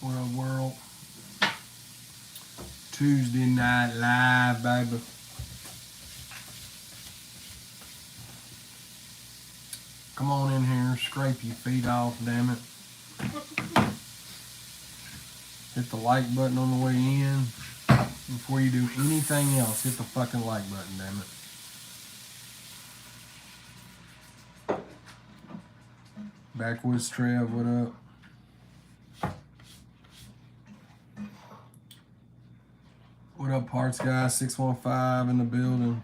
What up, world? Tuesday night live, baby. Come on in here, scrape your feet off, damn it. Hit the like button on the way in. Before you do anything else, hit the fucking like button, damn it. Backwoods Trev, what up? What up, parts guy? 615 in the building.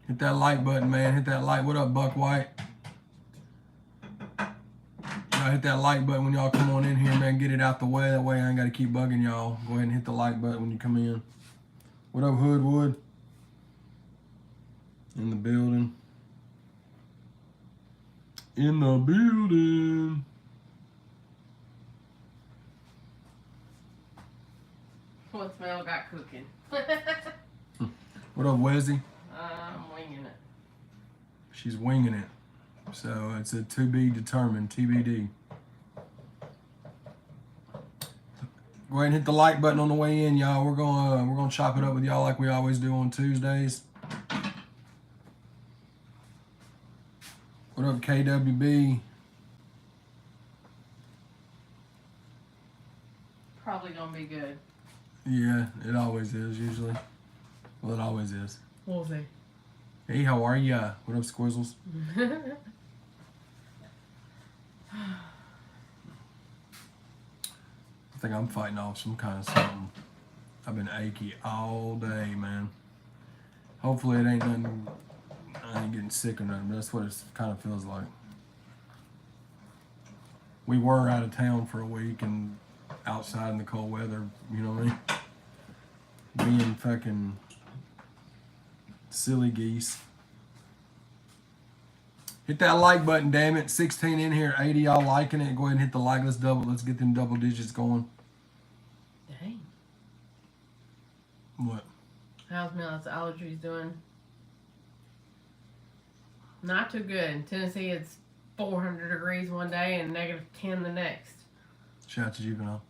Hit that like button, man. Hit that like. What up, Buck White? Y'all hit that like button when y'all come on in here, man. Get it out the way. That way I ain't got to keep bugging y'all. Go ahead and hit the like button when you come in. What up, Hoodwood? In the building. In the building. What smell got cooking? What up, Wesley? I'm winging it. She's winging it. So it's a to be determined, TBD. Go ahead and hit the like button on the way in, y'all. We're gonna chop it up with y'all like we always do on Tuesdays. What up, KWB? Probably gonna be good. Yeah, it always is usually. Well, it always is. We'll see. Hey, how are ya? What up, Squizzles? I think I'm fighting off some kind of something. I've been achy all day, man. Hopefully it ain't nothing, I ain't getting sick or nothing, but that's what it kind of feels like. We were out of town for a week and outside in the cold weather, you know what I mean? Being fucking silly geese. Hit that like button, damn it. 16 in here, 80 y'all liking it. Go ahead and hit the like. Let's get them double digits going. Dang. What? How's Miller's allergies doing? Not too good. In Tennessee, it's 400 degrees one day and negative 10 the next. Shout out to Juvenile.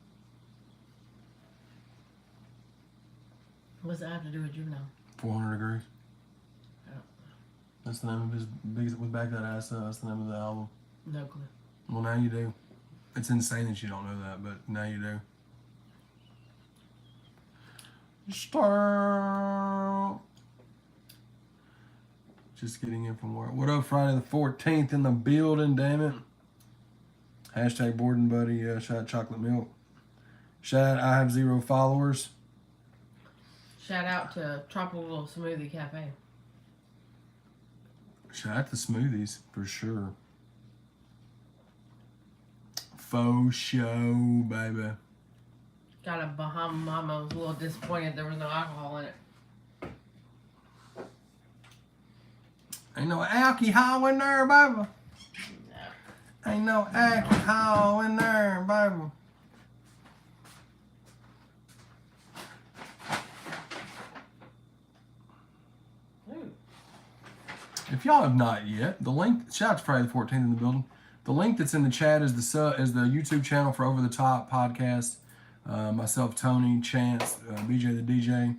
What's that have to do with Juvenile? 400 degrees. Oh. That's the name of his biggest with Back That Ass Up. That's the name of the album. No clue. Well, now you do. It's insane that you don't know that, but now you do. Start. Just getting in from work. What up, Friday the 14th in the building, damn it. Hashtag Borden Buddy, shout out Chocolate Milk. Shout out I have 0 followers. Shout out to Tropical Smoothie Cafe. Shout out to smoothies, for sure. Faux show, baby. Got a Bahama Mama. Was a little disappointed there was no alcohol in it. Ain't no alcohol in there, baby. No. Ain't no alcohol in there, baby. If y'all have not yet, the link, shout out to Friday the 14th in the building. The link that's in the chat is the YouTube channel for Over the Top podcast. Myself, Tony, Chance, BJ the DJ.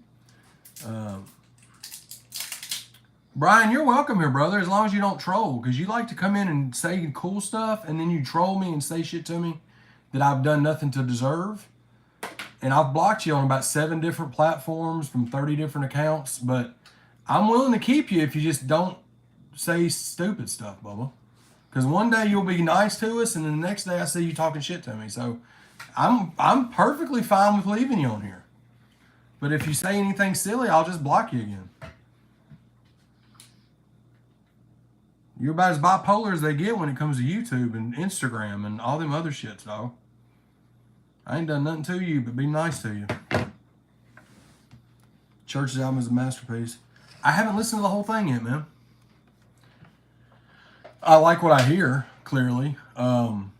Brian, you're welcome here, brother, as long as you don't troll, because you like to come in and say cool stuff, and then you troll me and say shit to me that I've done nothing to deserve. And I've blocked you on about 7 different platforms from 30 different accounts, but I'm willing to keep you if you just don't say stupid stuff, Bubba. Because one day you'll be nice to us, and then the next day I see you talking shit to me. So I'm perfectly fine with leaving you on here. But if you say anything silly, I'll just block you again. You're about as bipolar as they get when it comes to YouTube and Instagram and all them other shits, dog. I ain't done nothing to you but be nice to you. Church's album is a masterpiece. I haven't listened to the whole thing yet, man. I like what I hear, clearly. You know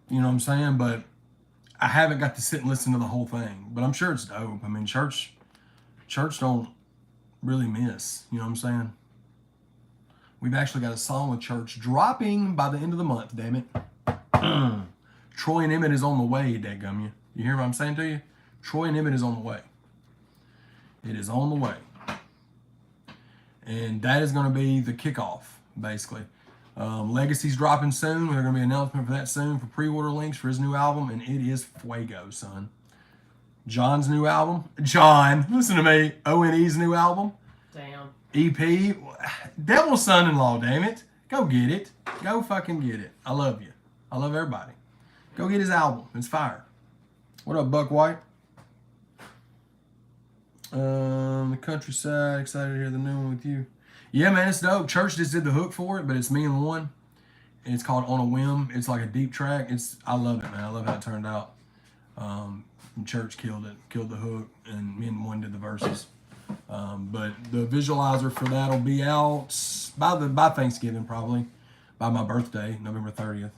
what I'm saying? But I haven't got to sit and listen to the whole thing. But I'm sure it's dope. I mean, church don't really miss. You know what I'm saying? We've actually got a song with Church dropping by the end of the month, damn it. Troy and Emmett is on the way, dadgum you. You hear what I'm saying to you? Troy and Emmett is on the way. It is on the way. And that is going to be the kickoff, basically. Legacy's dropping soon. There's going to be an announcement for that soon for pre-order links for his new album, and it is fuego, son. John's new album. John, listen to me. O-N-E's new album. Damn. EP. Devil's son-in-law, damn it. Go get it. Go fucking get it. I love you. I love everybody. Go get his album. It's fire. What up, Buck White? The countryside. Excited to hear the new one with you. Yeah, man, it's dope. Church just did the hook for it, but it's me and one. And it's called On a Whim. It's like a deep track. I love it, man. I love how it turned out. And Church killed it. Killed the hook, and me and one did the verses. But the visualizer for that will be out by Thanksgiving, probably. By my birthday, November 30th.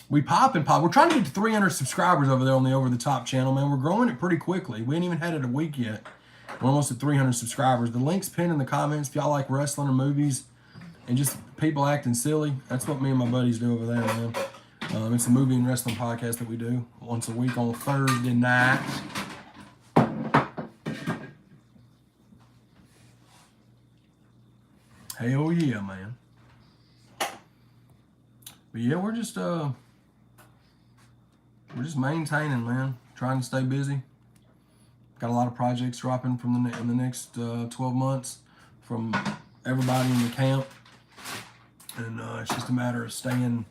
We pop. We're trying to get to 300 subscribers over there on the Over the Top channel, man. We're growing it pretty quickly. We ain't even had it a week yet. We're almost at 300 subscribers. The link's pinned in the comments if y'all like wrestling or movies and just people acting silly. That's what me and my buddies do over there, man. It's a movie and wrestling podcast that we do once a week on Thursday night. Hell yeah, man. But yeah, we're just maintaining, man. Trying to stay busy. Got a lot of projects dropping in the next 12 months from everybody in the camp, and it's just a matter of staying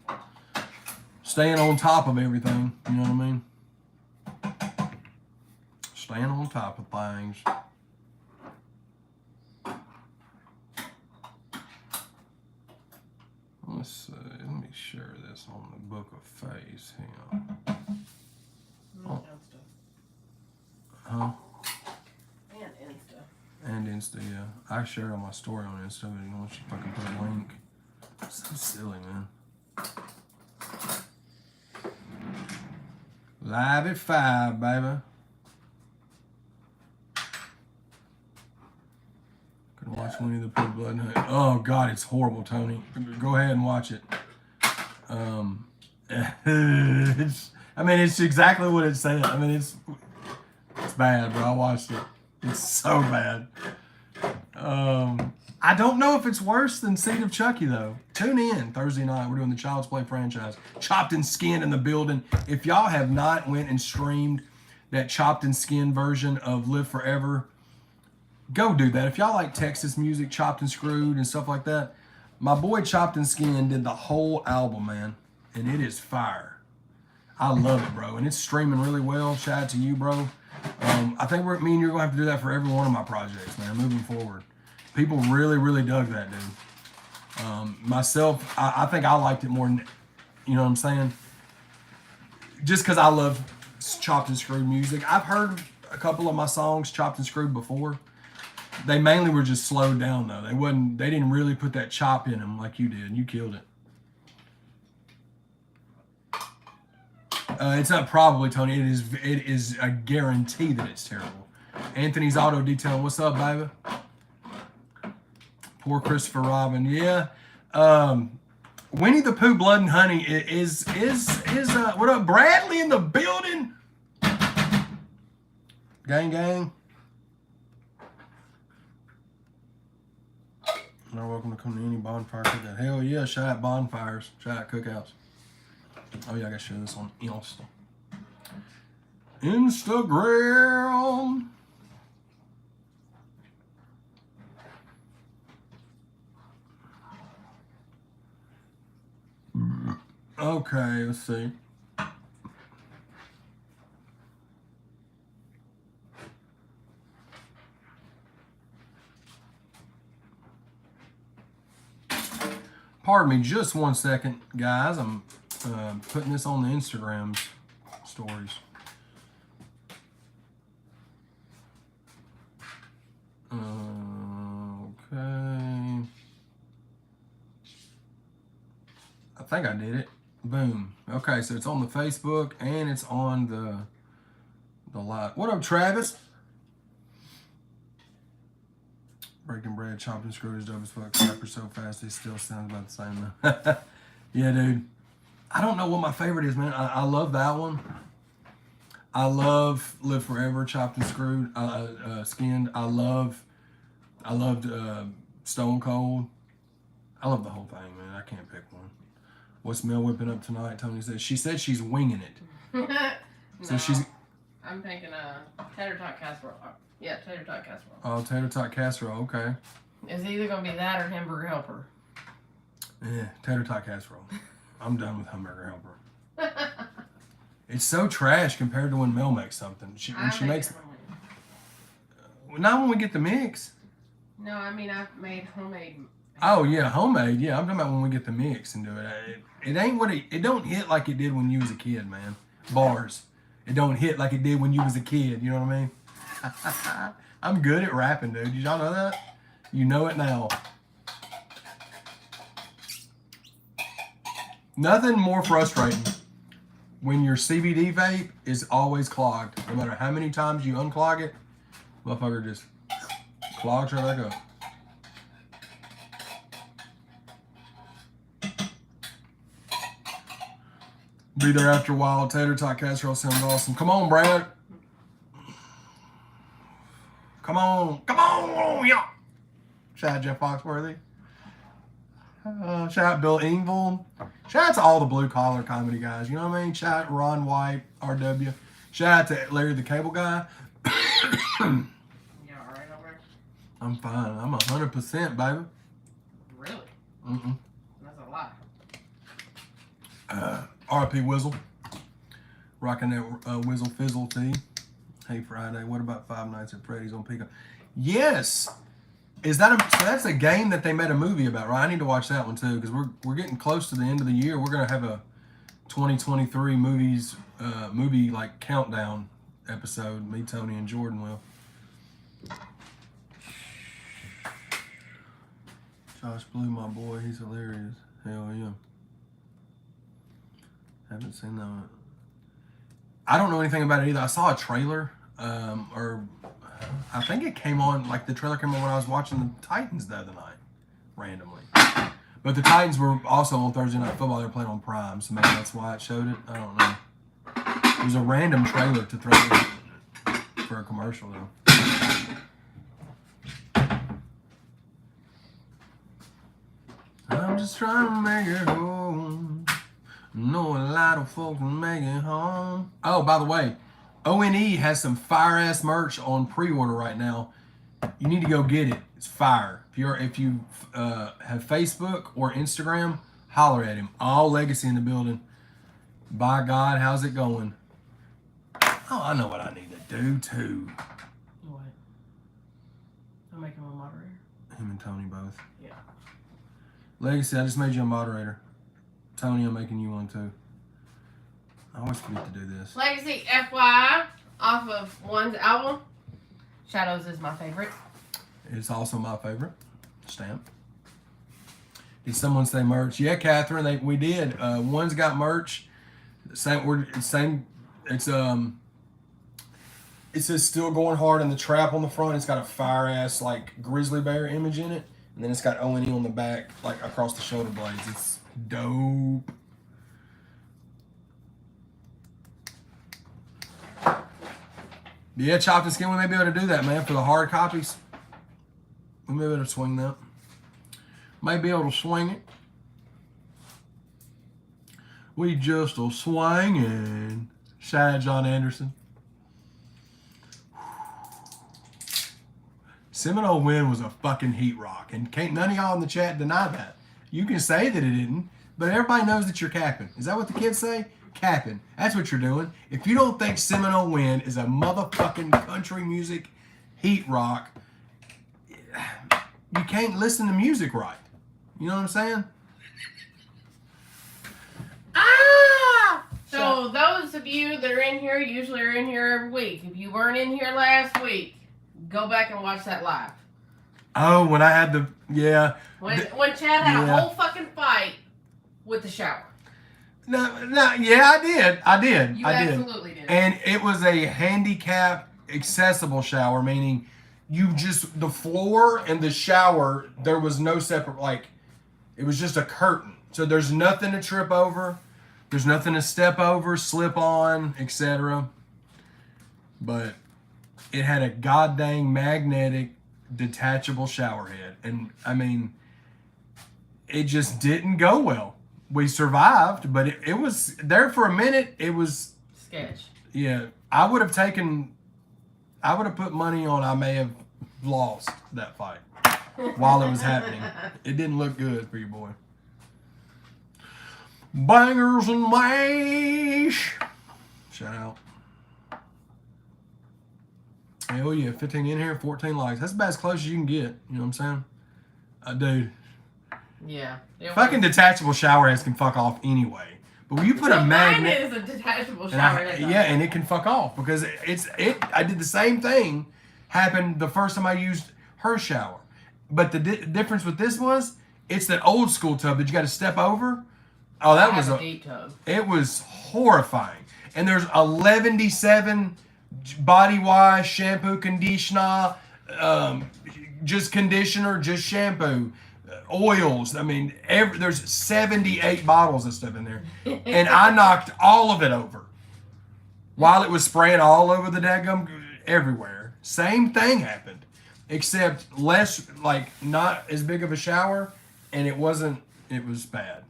on top of everything. You know what I mean? Staying on top of things. Let's see. Let me share this on the Book of Face here. Oh. Huh? And Insta, yeah. I share it on my story on Insta, but you know, she fucking put a link. So silly, man. Live at 5, baby. Could watch Winnie the Pooh Blood and Honey. Oh God, it's horrible, Tony. Go ahead and watch it. It's exactly what it said. It's bad, bro. I watched it. It's so bad. I don't know if it's worse than Seed of Chucky, though. Tune in Thursday night. We're doing the Child's Play franchise. Chopped and Skinned in the building. If y'all have not went and streamed that Chopped and Skinned version of Live Forever, go do that. If y'all like Texas music, Chopped and Screwed and stuff like that, my boy Chopped and Skinned did the whole album, man. And it is fire. I love it, bro. And it's streaming really well. Shout out to you, bro. I think me and you're going to have to do that for every one of my projects, man, moving forward. People really, really dug that, dude. Myself, I think I liked it more than, you know what I'm saying? Just because I love Chopped and Screwed music. I've heard a couple of my songs Chopped and Screwed before. They mainly were just slowed down, though. They didn't really put that chop in them like you did. You killed it. It's not probably, Tony. It is a guarantee that it's terrible. Anthony's Auto Detailing. What's up, baby? Poor Christopher Robin. Yeah. Winnie the Pooh Blood and Honey is what up? Bradley in the building. Gang, gang. You're welcome to come to any bonfire cookout. Hell yeah. Shout out bonfires. Shout out cookouts. Oh yeah, I gotta show this on Insta. Instagram. Okay, let's see. Pardon me just one second, guys. I'm putting this on the Instagram stories. Okay. I think I did it. Boom. Okay, so it's on the Facebook and it's on the live. What up, Travis? Breaking Bread, Chopped and Screwed is dope as fuck. Rapper so fast, it still sounds about the same though. Yeah, dude. I don't know what my favorite is, man. I love that one. I love Live Forever, Chopped and Screwed, Skinned. I loved Stone Cold. I love the whole thing, man. I can't pick one. What's Mel whipping up tonight? Tony says she's winging it. So she's. I'm thinking tater tot casserole. Yeah, tater tot casserole. Oh, tater tot casserole. Okay. It's either gonna be that or hamburger helper. Yeah, tater tot casserole. I'm done with hamburger helper. It's so trash compared to when Mel makes something. When she makes. Not when we get the mix. No, I mean I've made homemade. Oh yeah, homemade. Yeah, I'm talking about when we get the mix and do it. It ain't what it don't hit like it did when you was a kid, man. Bars. It don't hit like it did when you was a kid. You know what I mean? I'm good at rapping, dude. Did y'all know that? You know it now. Nothing more frustrating when your CBD vape is always clogged. No matter how many times you unclog it, motherfucker just clogs right back up. Be there after a while. Tater tot casserole sounds awesome. Come on, Brad. Come on, yeah. Shout out Jeff Foxworthy. Shout out Bill Engvall. Shout out to all the blue collar comedy guys. You know what I mean? Shout out Ron White, RW. Shout out to Larry the Cable Guy. You all right over? I'm fine. I'm 100%, baby. Really? Mm-mm. That's a lot. RP Wizzle. Rocking that Wizzle Fizzle tee. Hey Friday. What about Five Nights at Freddy's on Pico? Yes. So that's a game that they made a movie about, right? I need to watch that one too because we're getting close to the end of the year. We're gonna have a 2023 movie like countdown episode. Me, Tony, and Jordan will. Josh Blue, my boy, he's hilarious. Hell yeah. Haven't seen that one. I don't know anything about it either. I saw a trailer, or I think it came on, like the trailer came on when I was watching the Titans the other night, randomly. But the Titans were also on Thursday Night Football. They were playing on Prime, so maybe that's why it showed it. I don't know. It was a random trailer to throw for a commercial, though. I'm just trying to make it home. Know a lot of folks will make it home. Oh, by the way, ONE has some fire-ass merch on pre-order right now. You need to go get it. It's fire. If you have Facebook or Instagram, holler at him. All Legacy in the building. By God, how's it going? Oh, I know what I need to do, too. What? I'll make him a moderator. Him and Tony both. Yeah. Legacy, I just made you a moderator. Tony, I'm making you one too. I always forget to do this. Legacy, FYI, off of One's album, Shadows is my favorite. It's also my favorite. Stamp. Did someone say merch? Yeah, Catherine, we did. One's got merch. Same. It says still going hard in the trap on the front. It's got a fire ass like grizzly bear image in it, and then it's got ONE on the back, like across the shoulder blades. It's dope. Yeah, Chopped and Skin, we may be able to do that, man, for the hard copies. We may be able to swing that. May be able to swing it. We just a swinging. Shout out John Anderson. Seminole Wind was a fucking heat rock, and can't none of y'all in the chat deny that. You can say that it didn't, but everybody knows that you're capping. Is that what the kids say? Capping. That's what you're doing. If you don't think Seminole Wind is a motherfucking country music heat rock, you can't listen to music right. You know what I'm saying? Ah! So those of you that are in here usually are in here every week. If you weren't in here last week, go back and watch that live. Oh, when I had When Chad had a whole fucking fight with the shower. No, yeah, I did. You absolutely did. And it was a handicap accessible shower, meaning the floor and the shower, there was no separate, like, it was just a curtain. So there's nothing to trip over. There's nothing to step over, slip on, etc. But it had a goddamn magnetic detachable shower head. And I mean, it just didn't go well. We survived, but it was there for a minute. It was sketch. Yeah, I would have put money on I may have lost that fight while it was happening. It didn't look good for you, boy. Bangers and mash. Shout out. Hell yeah, 15 in here, 14 likes. That's about as close as you can get. You know what I'm saying? Dude. Yeah. Fucking detachable shower heads can fuck off anyway. But when you put a magnet, mine is a detachable shower head. Yeah, and it can fuck off because I did the same thing. Happened the first time I used her shower, but the difference with this was it's that old school tub that you got to step over. Oh, that was a deep tub. It was horrifying. And there's 11D7 body wash, shampoo, conditioner, just conditioner, just shampoo. Oils. I mean, there's 78 bottles of stuff in there. And I knocked all of it over. While it was spraying all over the daggum, everywhere. Same thing happened. Except less, like, not as big of a shower. And it was bad.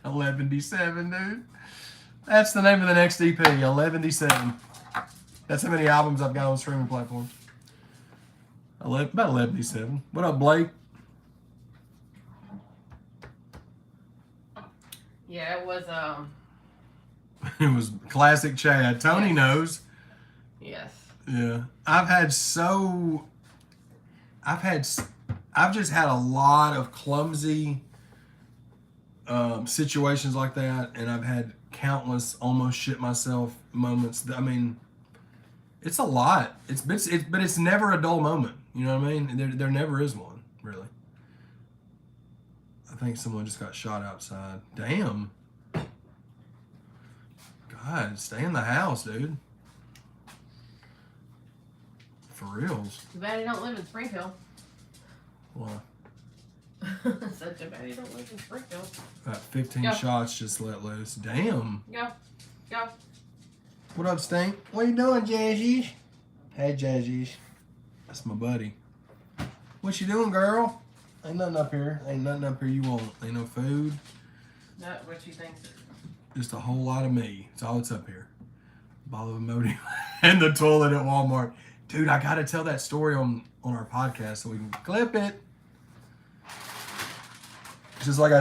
11D7, dude. That's the name of the next EP, 11D7. That's how many albums I've got on streaming platforms. About 11D7. What up, Blake? Yeah, it was It was classic Chad. Tony knows. Yes. Yeah. I've just had a lot of clumsy situations like that, and I've had countless almost shit myself moments. I mean, it's a lot. But it's never a dull moment. You know what I mean? There never is one, really. I think someone just got shot outside. Damn. God, stay in the house, dude. For reals. Too bad he don't live in Springfield. Why? Such a bad he don't live in Springfield. About 15 shots just let loose. Damn. Go. What up, Stink? What you doing, Jazzy? Hey, Jazzy. That's my buddy. What you doing, girl? Ain't nothing up here. Ain't nothing up here you want. Ain't no food. Not what you think. Just a whole lot of me. It's all that's up here. Bottle of Imodium and the toilet at Walmart. Dude, I gotta tell that story on our podcast so we can clip it. Just like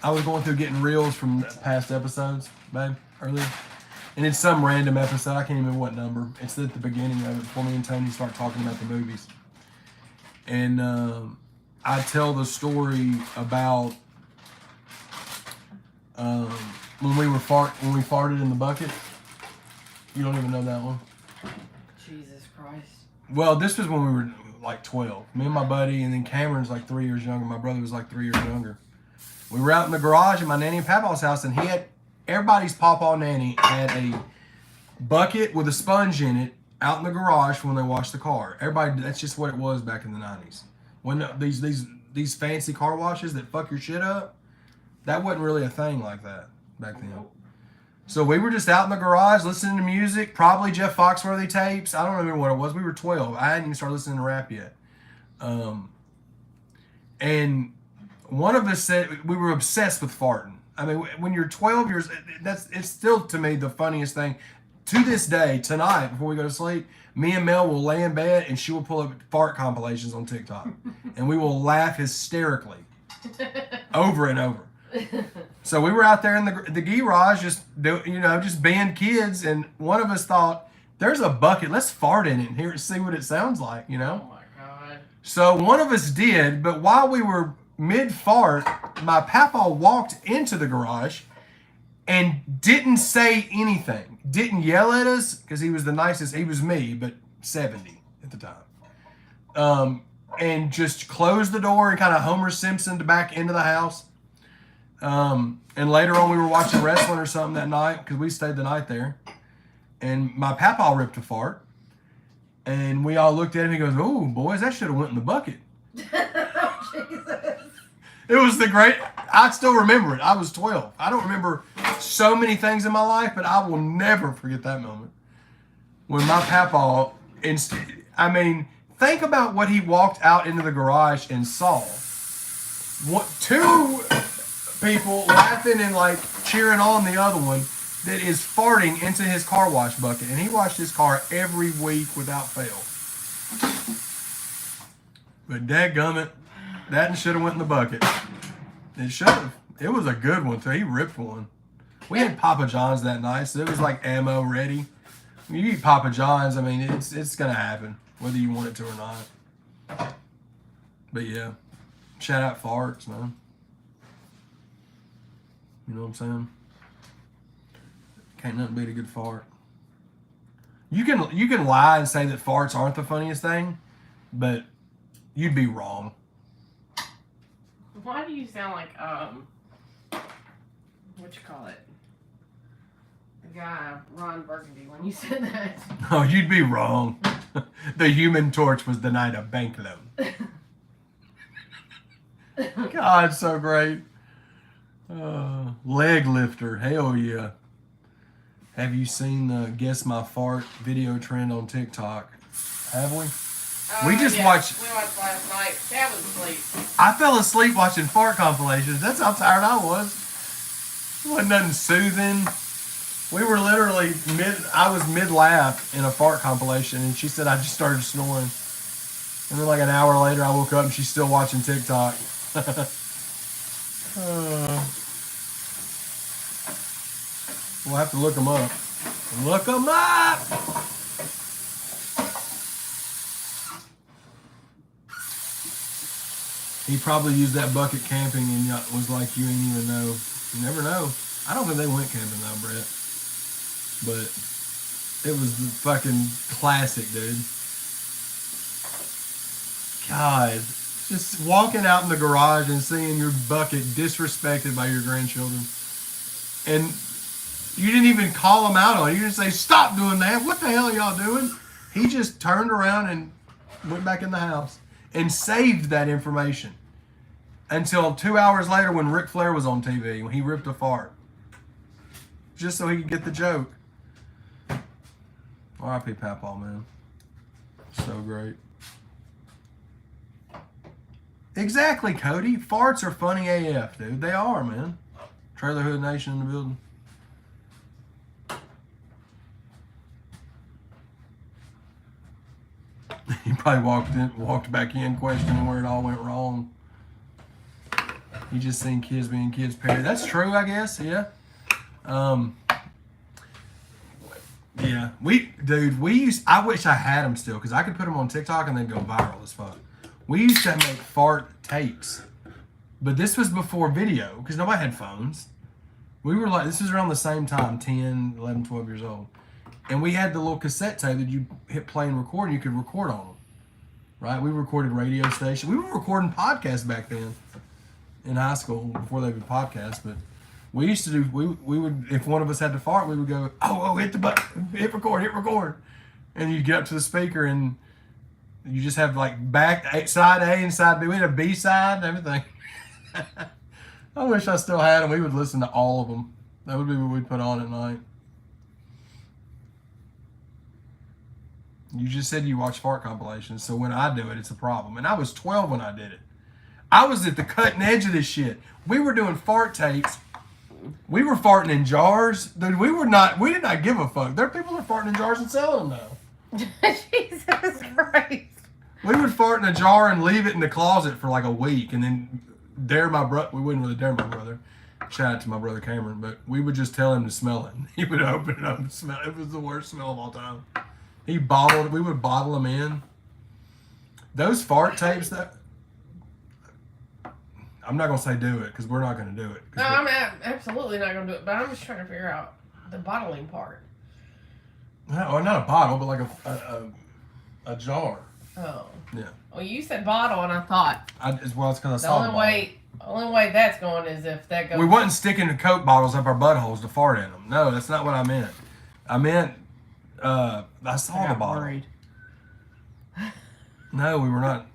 I was going through getting reels from past episodes, babe, earlier. And it's some random episode. I can't even remember what number. It's at the beginning of it before me and Tony start talking about the movies. And I tell the story about when we farted in the bucket. You don't even know that one. Jesus Christ. Well, this was when we were like 12. Me and my buddy, and then Cameron's like 3 years younger. My brother was like 3 years younger. We were out in the garage at my nanny and papa's house, and everybody's papa nanny had a bucket with a sponge in it out in the garage when they washed the car. Everybody, that's just what it was back in the 90s. When these fancy car washes that fuck your shit up, that wasn't really a thing like that back then. So we were just out in the garage listening to music, probably Jeff Foxworthy tapes. I don't remember what it was. We were 12. I hadn't even started listening to rap yet. And one of us said we were obsessed with farting. I mean, when you're 12 years, it's still to me the funniest thing. To this day, tonight before we go to sleep, me and Mel will lay in bed and she will pull up fart compilations on TikTok, and we will laugh hysterically over and over. So we were out there in the garage just being kids, and one of us thought, there's a bucket, let's fart in it and hear it, see what it sounds like, you know? Oh my God. So one of us did, but while we were mid-fart, my papa walked into the garage and didn't say anything. Didn't yell at us, because he was the nicest. He was me, but 70 at the time. And just closed the door and kind of Homer Simpsoned back into the house. And later on, we were watching wrestling or something that night, because we stayed the night there. And my papa ripped a fart. And we all looked at him. He goes, "Oh, boys, that should have went in the bucket." Jesus. It was the great. I still remember it. I was 12. I don't remember so many things in my life, but I will never forget that moment when my papa. I mean, think about what he walked out into the garage and saw. Two people laughing and like cheering on the other one that is farting into his car wash bucket, and he washed his car every week without fail. But dadgummit, that should have went in the bucket. It should have. It was a good one too. He ripped one. We had Papa John's that night, so it was like ammo ready. When you eat Papa John's, I mean, it's gonna happen whether you want it to or not. But yeah, shout out farts, man. You know what I'm saying? Can't nothing beat a good fart. You can lie and say that farts aren't the funniest thing, but you'd be wrong. Why do you sound like what you call it? The guy Ron Burgundy when you said that. Oh, you'd be wrong. The Human Torch was denied a bank loan. God, so great. Leg lifter, hell yeah. Have you seen the Guess My Fart video trend on TikTok? Have we? We just watched. We watched last night. Dad was asleep. I fell asleep watching fart compilations. That's how tired I was. It wasn't nothing soothing. We were literally I was mid laugh in a fart compilation, and she said I just started snoring. And then like an hour later, I woke up and she's still watching TikTok. We'll have to look them up. Look them up! He probably used that bucket camping and was like, you ain't even know. You never know. I don't think they went camping though, Brett. But it was the fucking classic, dude. God. Just walking out in the garage and seeing your bucket disrespected by your grandchildren. And you didn't even call them out on it. You didn't say, stop doing that. What the hell are y'all doing? He just turned around and went back in the house and saved that information until 2 hours later when Ric Flair was on TV, when he ripped a fart. Just so he could get the joke. R.I.P. Papaw, man. So great. Exactly, Cody. Farts are funny AF, dude. They are, man. Trailer Hood Nation in the building. He probably walked back in questioning where it all went wrong. You just seen kids being kids, Perry. That's true, I guess. Yeah. Yeah. I wish I had them still because I could put them on TikTok and they'd go viral as fuck. We used to make fart tapes, but this was before video because nobody had phones. We were like, this is around the same time, 10, 11, 12 years old. And we had the little cassette tape that you hit play and record, and you could record on them, right? We recorded radio stations. We were recording podcasts back then in high school before they would podcast. But we used to do, we would, if one of us had to fart, we would go, oh, hit the button, hit record. And you get up to the speaker, and you just have like side A and side B. We had a B side and everything. I wish I still had them. We would listen to all of them. That would be what we'd put on at night. You just said you watch fart compilations, so when I do it, it's a problem. And I was 12 when I did it. I was at the cutting edge of this shit. We were doing fart tapes. We were farting in jars. Dude, we did not give a fuck. There are people that are farting in jars and selling them now. Jesus Christ. We would fart in a jar and leave it in the closet for like a week and then dare my brother. We wouldn't really dare my brother. Shout out to my brother Cameron, but we would just tell him to smell it. He would open it up and smell it. It was the worst smell of all time. We would bottle them in. Those fart tapes that, I'm not going to say do it because we're not going to do it. No, I'm absolutely not going to do it, but I'm just trying to figure out the bottling part. No, not a bottle, but like a jar. Oh. Yeah. Well, you said bottle, and I thought. It's because I the saw only way that's going is if that goes. We wasn't sticking the Coke bottles up our buttholes to fart in them. No, that's not what I meant. I meant I saw the bottle. Worried. Oh, No, we were not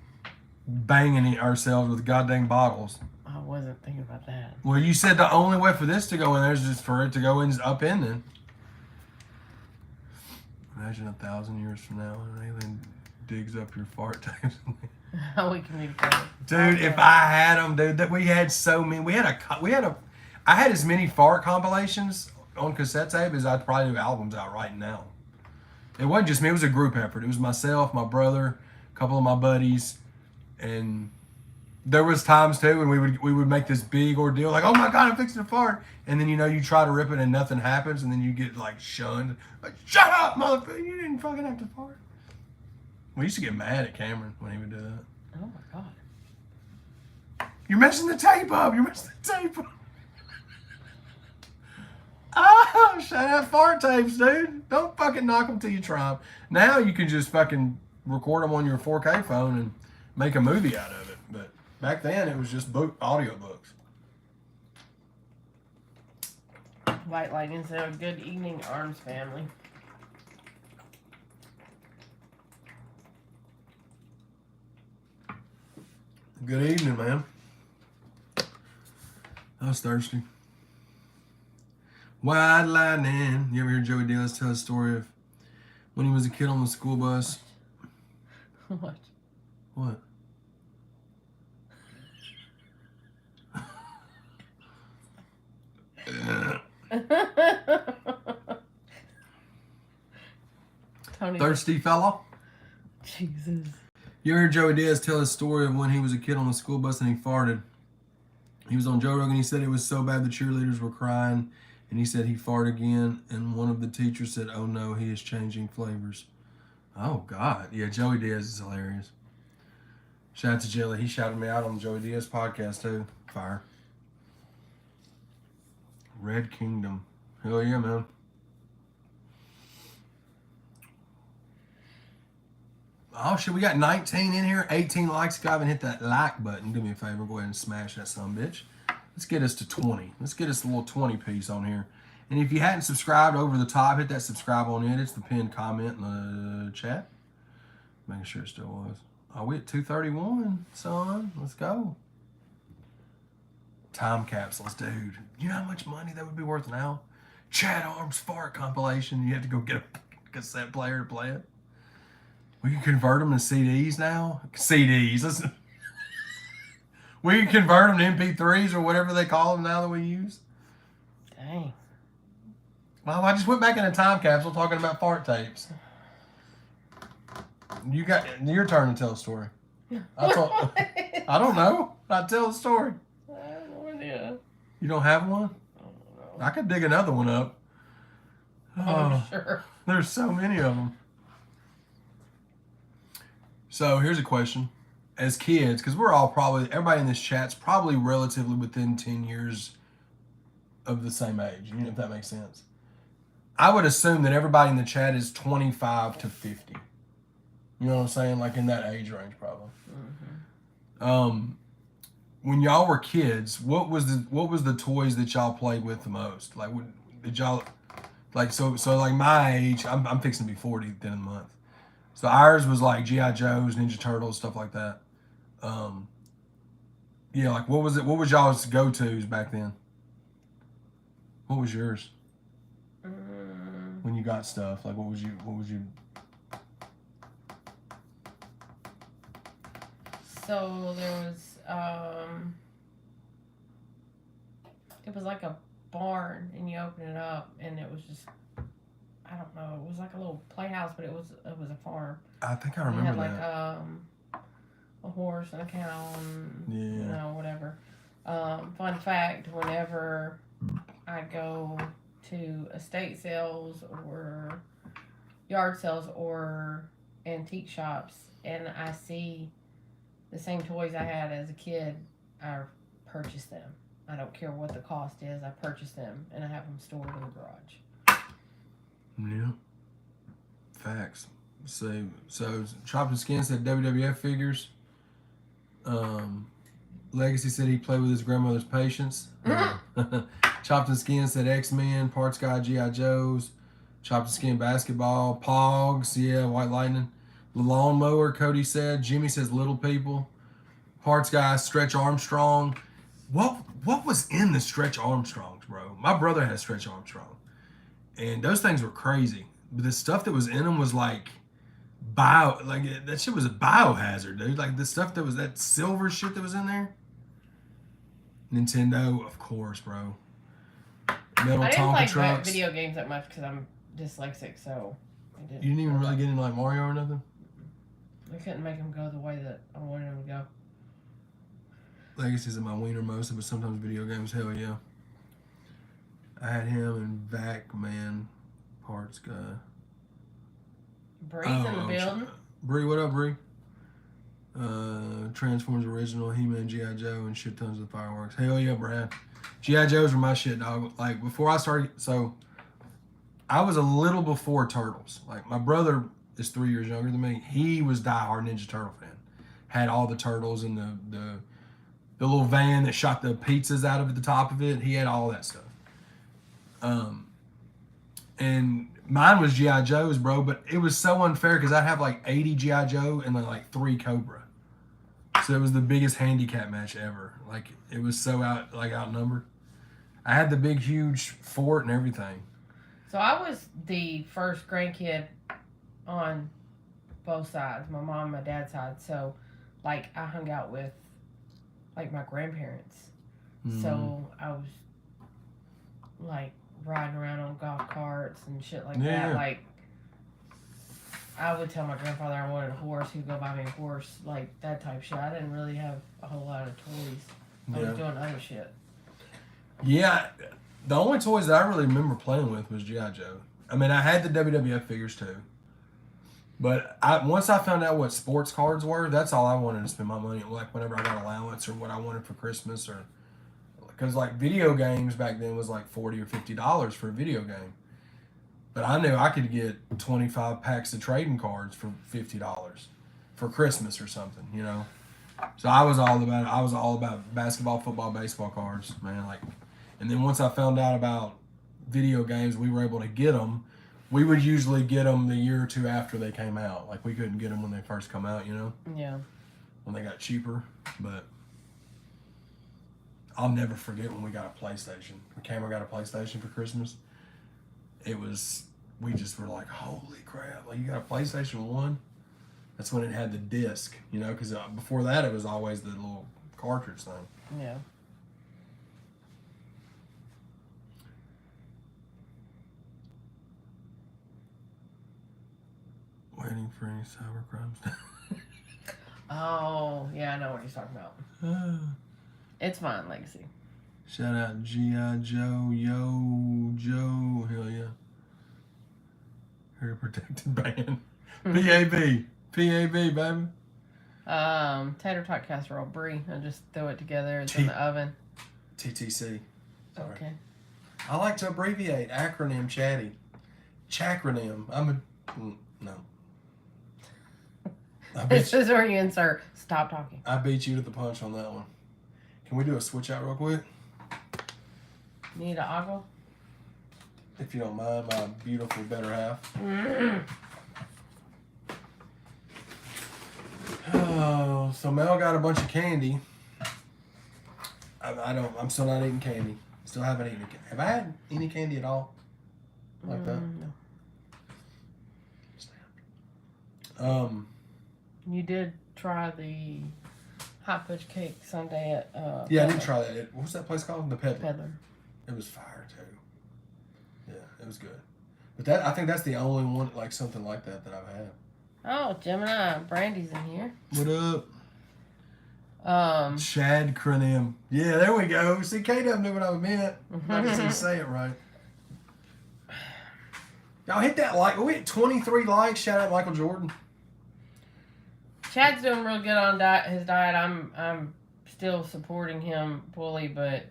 banging ourselves with goddamn bottles. Oh wasn't thinking about that. Well, you said the only way for this to go in there is just for it to go in up in then. Imagine 1,000 years from now, an alien digs up your fart tapes. How we communicate. Dude, if I had them, dude, that we had so many. I had as many fart compilations on cassette tape as I'd probably do albums out right now. It wasn't just me; it was a group effort. It was myself, my brother, a couple of my buddies, and there was times too when we would make this big ordeal, like, oh my god, I'm fixing to fart, and then you try to rip it and nothing happens, and then you get like shunned, like, shut up, motherfucker, you didn't fucking have to fart. We used to get mad at Cameron when he would do that. Oh my god. You're messing the tape up. You're messing the tape up. Oh, shout out fart tapes, dude. Don't fucking knock them till you try them. Now you can just fucking record them on your 4K phone and make a movie out of it. But back then, it was just audio books. White Lightning said, good evening, Arms family. Good evening, man. I was thirsty. White Lightning. You ever hear Joey Diaz tell a story of when he was a kid on the school bus? What? What? Tony. Thirsty fella? Jesus. You heard Joey Diaz tell a story of when he was a kid on the school bus and he farted. He was on Joe Rogan. He said it was so bad the cheerleaders were crying, and he said he farted again, and one of the teachers said, oh no, he is changing flavors. Oh God. Yeah, Joey Diaz is hilarious. Shout out to Jelly. He shouted me out on the Joey Diaz podcast too. Fire. Red Kingdom. Hell yeah, man. Oh shit, we got 19 in here, 18 likes. If you haven't hit that like button, do me a favor, go ahead and smash that sumbitch. Let's get us to 20. Let's get us a little 20 piece on here. And if you hadn't subscribed over the top, hit that subscribe on it. It's the pinned comment in the chat. Making sure it still was. Oh, we at 231, son. Let's go. Time capsules, dude. You know how much money that would be worth now? Chad Arms fart compilation. You have to go get a cassette player to play it. We can convert them to CDs now. CDs. Listen. We can convert them to MP3s or whatever they call them now that we use. Dang. Well, I just went back in a time capsule talking about fart tapes. You got your turn to tell a story. I don't know. I tell a story. I have no idea. You don't have one? I don't know. I could dig another one up. Oh, sure. There's so many of them. So here's a question. As kids, because we're all everybody in this chat's probably relatively within 10 years of the same age, if that makes sense. I would assume that everybody in the chat is 25 to 50. You know what I'm saying? Like in that age range, probably. Mm-hmm. When y'all were kids, what was the toys that y'all played with the most? Like, did y'all like so like my age? I'm fixing to be 40 at the end of the month. So ours was like G.I. Joes, Ninja Turtles, stuff like that. Yeah, like what was it? What was y'all's go-tos back then? What was yours? When you got stuff, like what was you? So there was, it was like a barn, and you open it up, and it was just, I don't know, it was like a little playhouse, but it was a farm. I think I remember that. It had that. like a horse and a cow and whatever. Fun fact: whenever I go to estate sales or yard sales or antique shops, and I see the same toys I had as a kid, I purchase them. I don't care what the cost is. I purchase them, and I have them stored in the garage. Yeah. Facts. So Chopped and Skin said WWF figures. Legacy said he played with his grandmother's patients. Chopped and Skin said X-Men, Parts Guy, G.I. Joes. Chopped and Skin basketball, Pogs, yeah, White Lightning. The Lawnmower, Cody said. Jimmy says Little People. Parts Guy, Stretch Armstrong. what was in the Stretch Armstrongs, bro? My brother had a Stretch Armstrong, and those things were crazy. But the stuff that was in them was like that shit was a biohazard, dude. Like the stuff that was that silver shit that was in there. Nintendo, of course, bro. Metal I didn't Tonka like trucks. video games that much because I'm dyslexic, so You didn't even really get into like Mario or nothing? I couldn't make him go the way that I wanted him to go. Legacy's in my wiener most, but sometimes video games, hell yeah. I had him and Vac Man Parts Guy. Bree's in the building. Bree, what up, Bree? Transformers original, He-Man, G.I. Joe, and shit tons of fireworks. Hell yeah, Brad. G.I. Joes were my shit, dog. Like, before I started, so I was a little before Turtles. Like, my brother is 3 years younger than me. He was diehard Ninja Turtle fan. Had all the Turtles and the little van that shot the pizzas out of the top of it. He had all that stuff. And mine was G.I. Joe's, bro, but it was so unfair because I'd have like 80 G.I. Joe and then like 3 Cobra. So it was the biggest handicap match ever. Like, it was so outnumbered. I had the big, huge fort and everything. So I was the first grandkid on both sides, my mom and my dad's side. So, like, I hung out with, like, my grandparents. Mm. So I was, like, riding around on golf carts and shit like that. Like, I would tell my grandfather I wanted a horse. He'd go buy me a horse, like, that type shit. I didn't really have a whole lot of toys. I was doing other shit. Yeah, the only toys that I really remember playing with was G.I. Joe. I mean, I had the WWF figures too. But once I found out what sports cards were, that's all I wanted to spend my money on. Like, whenever I got allowance or what I wanted for Christmas, or because like video games back then was like $40 or $50 for a video game. But I knew I could get 25 packs of trading cards for $50 for Christmas or something, you know. So I was all about it. I was all about basketball, football, baseball cards, man. Like, and then once I found out about video games, we were able to get them. We would usually get them the year or two after they came out. Like, we couldn't get them when they first come out, you know. Yeah. When they got cheaper, but I'll never forget when we got a PlayStation. When Cameron got a PlayStation for Christmas, we just were like, holy crap, like, you got a PlayStation 1? That's when it had the disc, you know, because before that it was always the little cartridge thing. Yeah. Waiting for any cyber crimes. Oh, yeah, I know what he's talking about. It's fine, Legacy. Shout out G.I. Joe, yo, Joe, hell yeah. Her protected band. PAB, baby. Tater tot casserole, brie. I just throw it together. It's in the oven. TTC. Sorry. Okay. I like to abbreviate. Acronym, Chaddy. Chacronym. No. This is where you insert. Stop talking. I beat you to the punch on that one. Can we do a switch out real quick? Need an ogle? If you don't mind, my beautiful better half. Oh, so Mel got a bunch of candy. I'm still not eating candy. Still haven't eaten it. Have I had any candy at all? Like that? No. You did try the hot fudge cake sundae at yeah, I did try that. What was that place called? The Peddler. Peddler. It was fire too. Yeah, it was good. But I think that's the only one like something like that I've had. Oh, Gemini, Brandy's in here. What up? Chad Cronym. Yeah, there we go. See, K-Dub knew what I meant. I just didn't say it right. Y'all hit that like. We hit 23 likes. Shout out Michael Jordan. Chad's doing real good on his diet. I'm still supporting him fully, but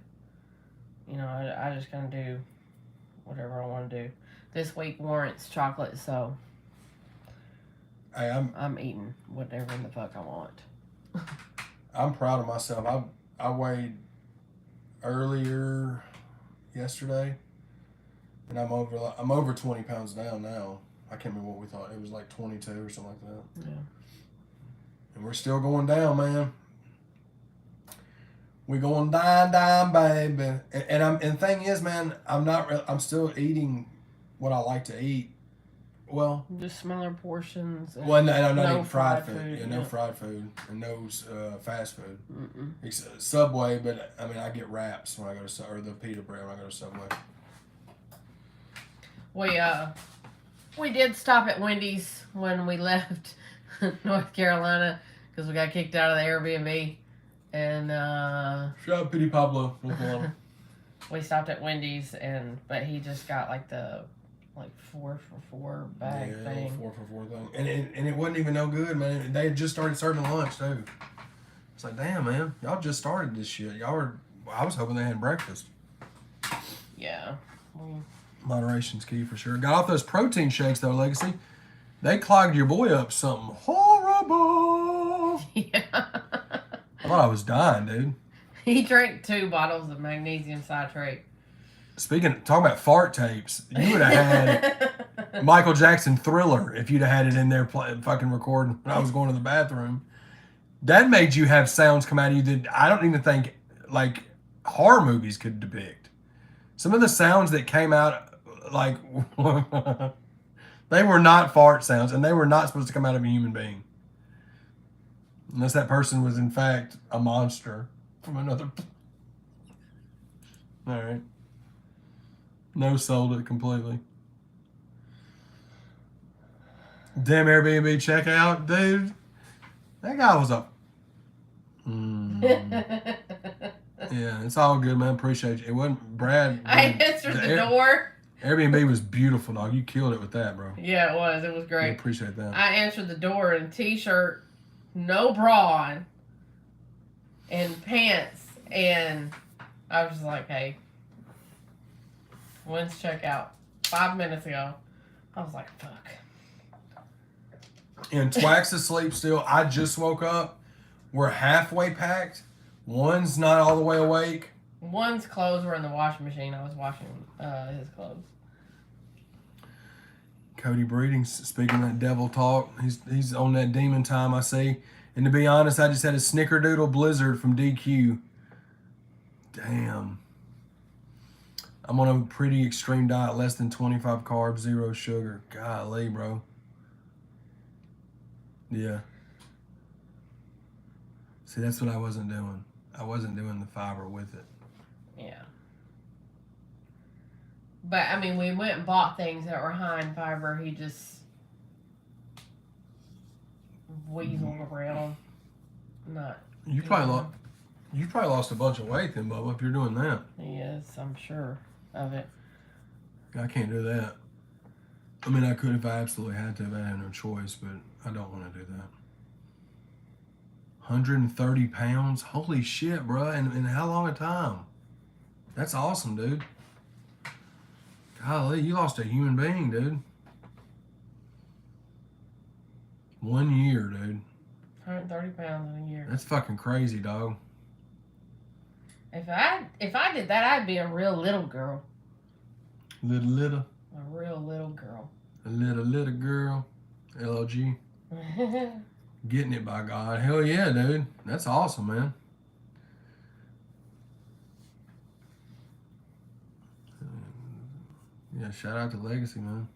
you know, I just kind of do whatever I want to do. This week warrants chocolate, so hey, I'm eating whatever the fuck I want. I'm proud of myself. I weighed earlier yesterday, and I'm over 20 pounds down now. I can't remember what we thought. It was like 22 or something like that. Yeah. And we're still going down, man. We going dine, baby. And thing is, man, I'm still eating what I like to eat. Well, just smaller portions. And I'm not eating fried food. Yeah, no fried food and no fast food. Subway, but I mean, I get wraps when I go to or the pita bread when I go to Subway. We did stop at Wendy's when we left North Carolina because we got kicked out of the Airbnb, and shout out Pity Pablo. we stopped at Wendy's, but he just got like the 4-for-4 bag thing. 4-for-4 thing, and it wasn't even no good, man. They had just started serving lunch too. It's like, damn, man, y'all just started this shit. I was hoping they had breakfast. Yeah. Moderation's key for sure. Got off those protein shakes though, Legacy. They clogged your boy up something horrible. Yeah. I thought I was dying, dude. He drank 2 bottles of magnesium citrate. Talking about fart tapes, you would have had Michael Jackson Thriller if you'd have had it in there fucking recording when I was going to the bathroom. That made you have sounds come out of you that I don't even think like horror movies could depict. Some of the sounds that came out, like, they were not fart sounds, and they were not supposed to come out of a human being. Unless that person was, in fact, a monster from another... All right. No, sold it completely. Damn Airbnb checkout, dude. That guy was a... Yeah, it's all good, man. Appreciate you. It wasn't Brad. I answered the door. Airbnb was beautiful, dog. You killed it with that, bro. Yeah, it was. It was great. I appreciate that. I answered the door in a t-shirt, no bra on, and pants, and I was just like, hey, when's checkout? 5 minutes ago. I was like, fuck. And Twack's asleep still. I just woke up. We're halfway packed. One's not all the way awake. One's clothes were in the washing machine. I was washing his clothes. Cody Breeding, speaking of that devil talk, he's on that demon time, I see. And to be honest, I just had a snickerdoodle blizzard from DQ. Damn. I'm on a pretty extreme diet, less than 25 carbs, 0 sugar. Golly, bro. Yeah. See, that's what I wasn't doing. I wasn't doing the fiber with it. Yeah. But, I mean, we went and bought things that were high in fiber. He just weaseled around. You probably lost a bunch of weight then, Bubba, if you're doing that. Yes, I'm sure of it. I can't do that. I mean, I could if I absolutely had to, if I had no choice, but I don't want to do that. 130 pounds? Holy shit, bro. And in how long a time? That's awesome, dude. Golly, you lost a human being, dude. 1 year, dude. 130 pounds in a year. That's fucking crazy, dog. If I did that, I'd be a real little girl. Little. A real little girl. A little girl. LLG. Getting it, by God. Hell yeah, dude. That's awesome, man. Yeah, shout out to Legacy, man.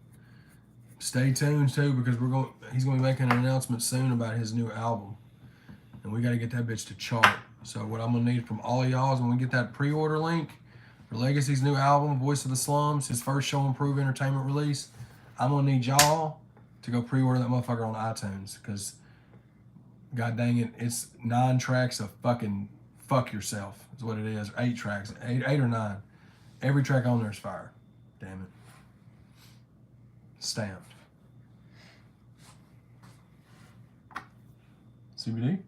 Stay tuned too, because he's gonna be making an announcement soon about his new album, and we got to get that bitch to chart. So what I'm gonna need from all of y'all is when we get that pre-order link for Legacy's new album, Voice of the Slums, his first Show and Prove Entertainment release. I'm gonna need y'all to go pre-order that motherfucker on iTunes, because God dang it, it's 9 tracks of fucking fuck yourself is what it is. 8 tracks, 8 or 9. Every track on there is fire. Damn it. Stamped. CBD?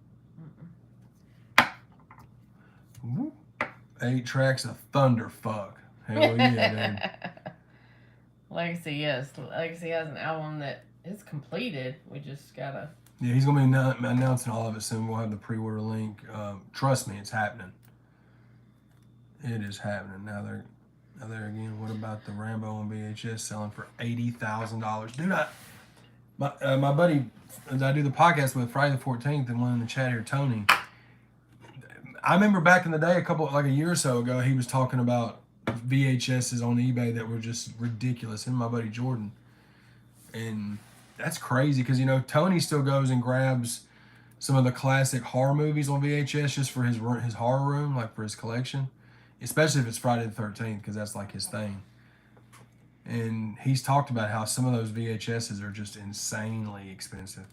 Mm-mm. 8 tracks of thunderfuck. Hell yeah, dude. Legacy, yes. Legacy has an album that is completed. We just gotta... Yeah, he's going to be announcing all of it soon. We'll have the pre-order link. Trust me, it's happening. It is happening. Now there again, what about the Rambo on VHS selling for $80,000? Dude, my buddy, as I do the podcast with Friday the 14th, and one in the chat here, Tony, I remember back in the day, like a year or so ago, he was talking about VHSs on eBay that were just ridiculous. Him and my buddy Jordan. And that's crazy because, you know, Tony still goes and grabs some of the classic horror movies on VHS just for his horror room, like for his collection. Especially if it's Friday the 13th, because that's like his thing. And he's talked about how some of those VHSs are just insanely expensive.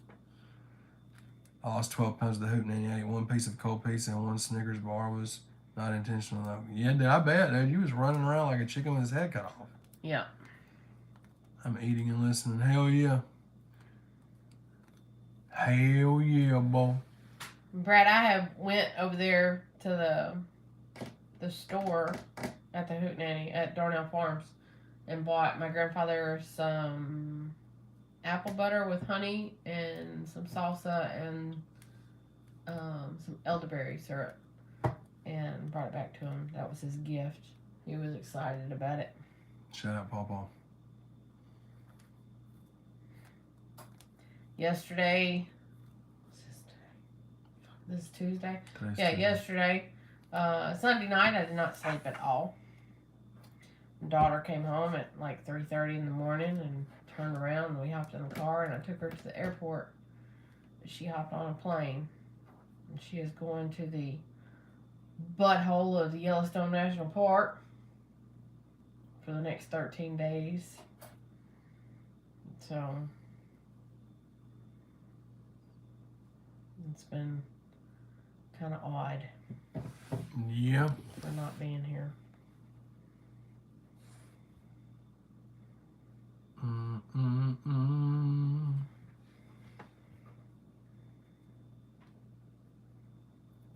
I lost 12 pounds of the hootenanny. I ate one piece of cold pizza and one Snickers bar. Was not intentional though. Yeah, dude, I bet, dude. You was running around like a chicken with his head cut off. Yeah. I'm eating and listening. Hell yeah. Hell yeah, boy. Brad, I have went over there to the store at the hootenanny at Darnell Farms and bought my grandfather some apple butter with honey and some salsa and some elderberry syrup, and brought it back to him. That was his gift. He was excited about it. Shout out, Pawpaw. Yesterday, this is Tuesday? Today's yeah, Tuesday. Yesterday, Sunday night, I did not sleep at all. My daughter came home at like 3:30 in the morning and turned around, and we hopped in the car, and I took her to the airport. She hopped on a plane, and she is going to the butthole of the Yellowstone National Park for the next 13 days. So it's been kind of odd Yeah. for not being here.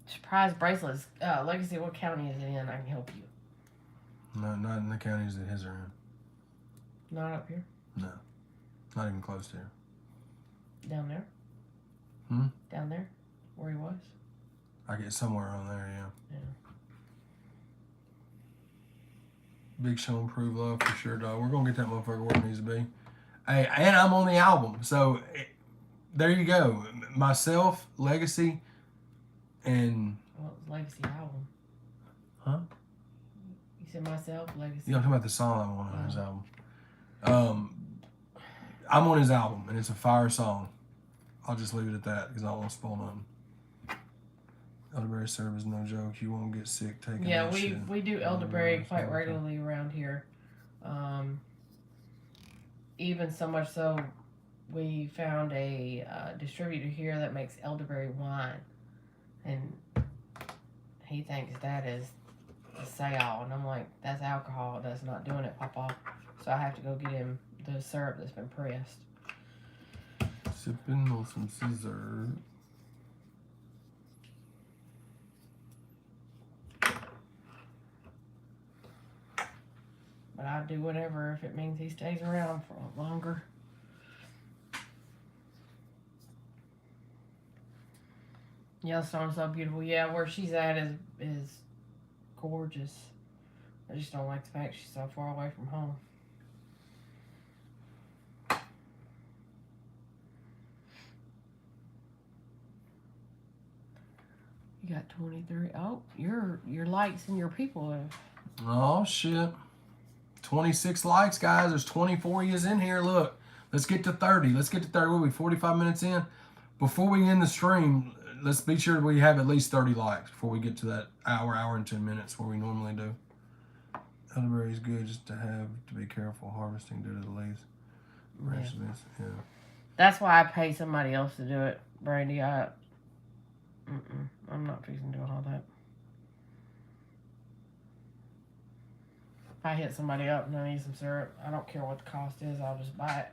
Surprise bracelets. Legacy, what county is it in? I can help you. No, not in the counties that his are in. Not up here? No. Not even close to here. Down there? Hmm? Down there? Where he was? I get somewhere on there, yeah. Yeah. Big show and prove love for sure, dog. We're gonna get that motherfucker where it needs to be. Hey, and I'm on the album, so there you go. Myself, Legacy, and Well, it was Legacy album. huh? You said myself, Legacy. You know, I'm talking about the song I'm on his album. I'm on his album, and it's a fire song. I'll just leave it at that because I don't want to spoil nothing. Elderberry syrup is no joke. You won't get sick taking Yeah, that shit. we do elderberry quite regularly around here. Even so much so, we found a distributor here that makes elderberry wine, and he thinks that is the say-all, and I'm like, that's alcohol. That's not doing it, Papa. So I have to go get him the syrup that's been pressed. Sipping on some scissor. But I'd do whatever if it means he stays around for longer. Yellowstone's so beautiful. Yeah, where she's at is gorgeous. I just don't like the fact she's so far away from home. You got 23. Oh, your likes and your people have. Oh shit. 26 likes, guys. There's 24 of yous in here. Look, let's get to 30. Let's get to 30. We'll be 45 minutes in. Before we end the stream, let's be sure we have at least 30 likes before we get to that hour and 10 minutes where we normally do. Elderberry is good just to have to be careful harvesting due to the leaves. Yeah. That's why I pay somebody else to do it, Brandy. I'm not fixing to do all that. If I hit somebody up and I need some syrup, I don't care what the cost is, I'll just buy it.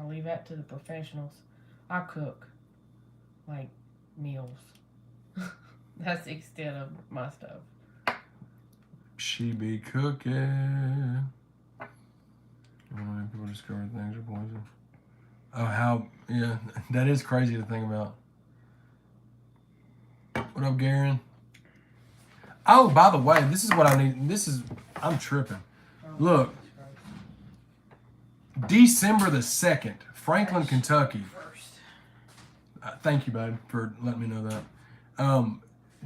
I'll leave that to the professionals. I cook, like, meals. That's the extent of my stuff. She be cooking. When people discover things are poison. Oh, how, yeah, that is crazy to think about. What up, Garen? Oh, by the way, this is what I need. I'm tripping. Look. December the 2nd, Franklin, Kentucky. First. Thank you, babe, for letting me know that.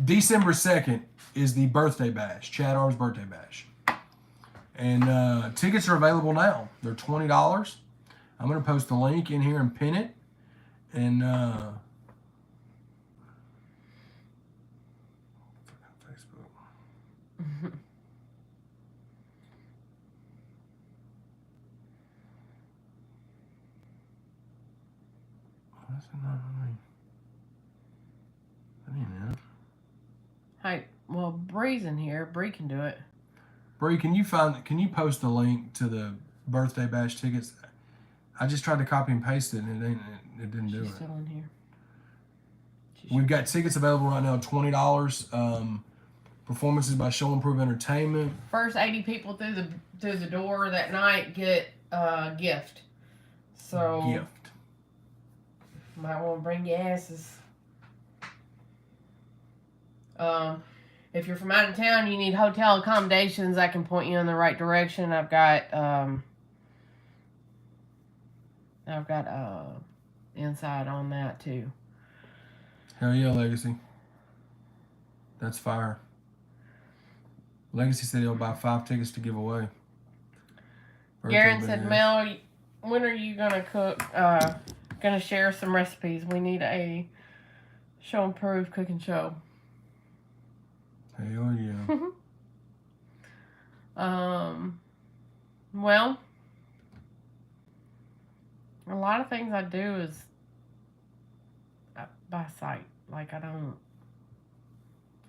December 2nd is the birthday bash, Chad Arms birthday bash. And tickets are available now. They're $20. I'm going to post the link in here and pin it. And Facebook. Why is it not on me? I mean, man. Hey, well, Bree's in here. Bree can do it. Bree, can you post the link to the birthday bash tickets? I just tried to copy and paste it and it didn't do it. She's still in here. We've got tickets available right now, $20. Performances by Show Improve Entertainment. First 80 people through the door that night get a gift. So Gift. might want to bring your asses. If you're from out of town, you need hotel accommodations. I can point you in the right direction. I've got inside on that too. Hell yeah, Legacy. That's fire. Legacy said he'll buy 5 tickets to give away. Garen said, Mel, when are you gonna cook? Gonna share some recipes. We need a Show Improve cooking show. Hell yeah. Well, a lot of things I do is by sight. Like I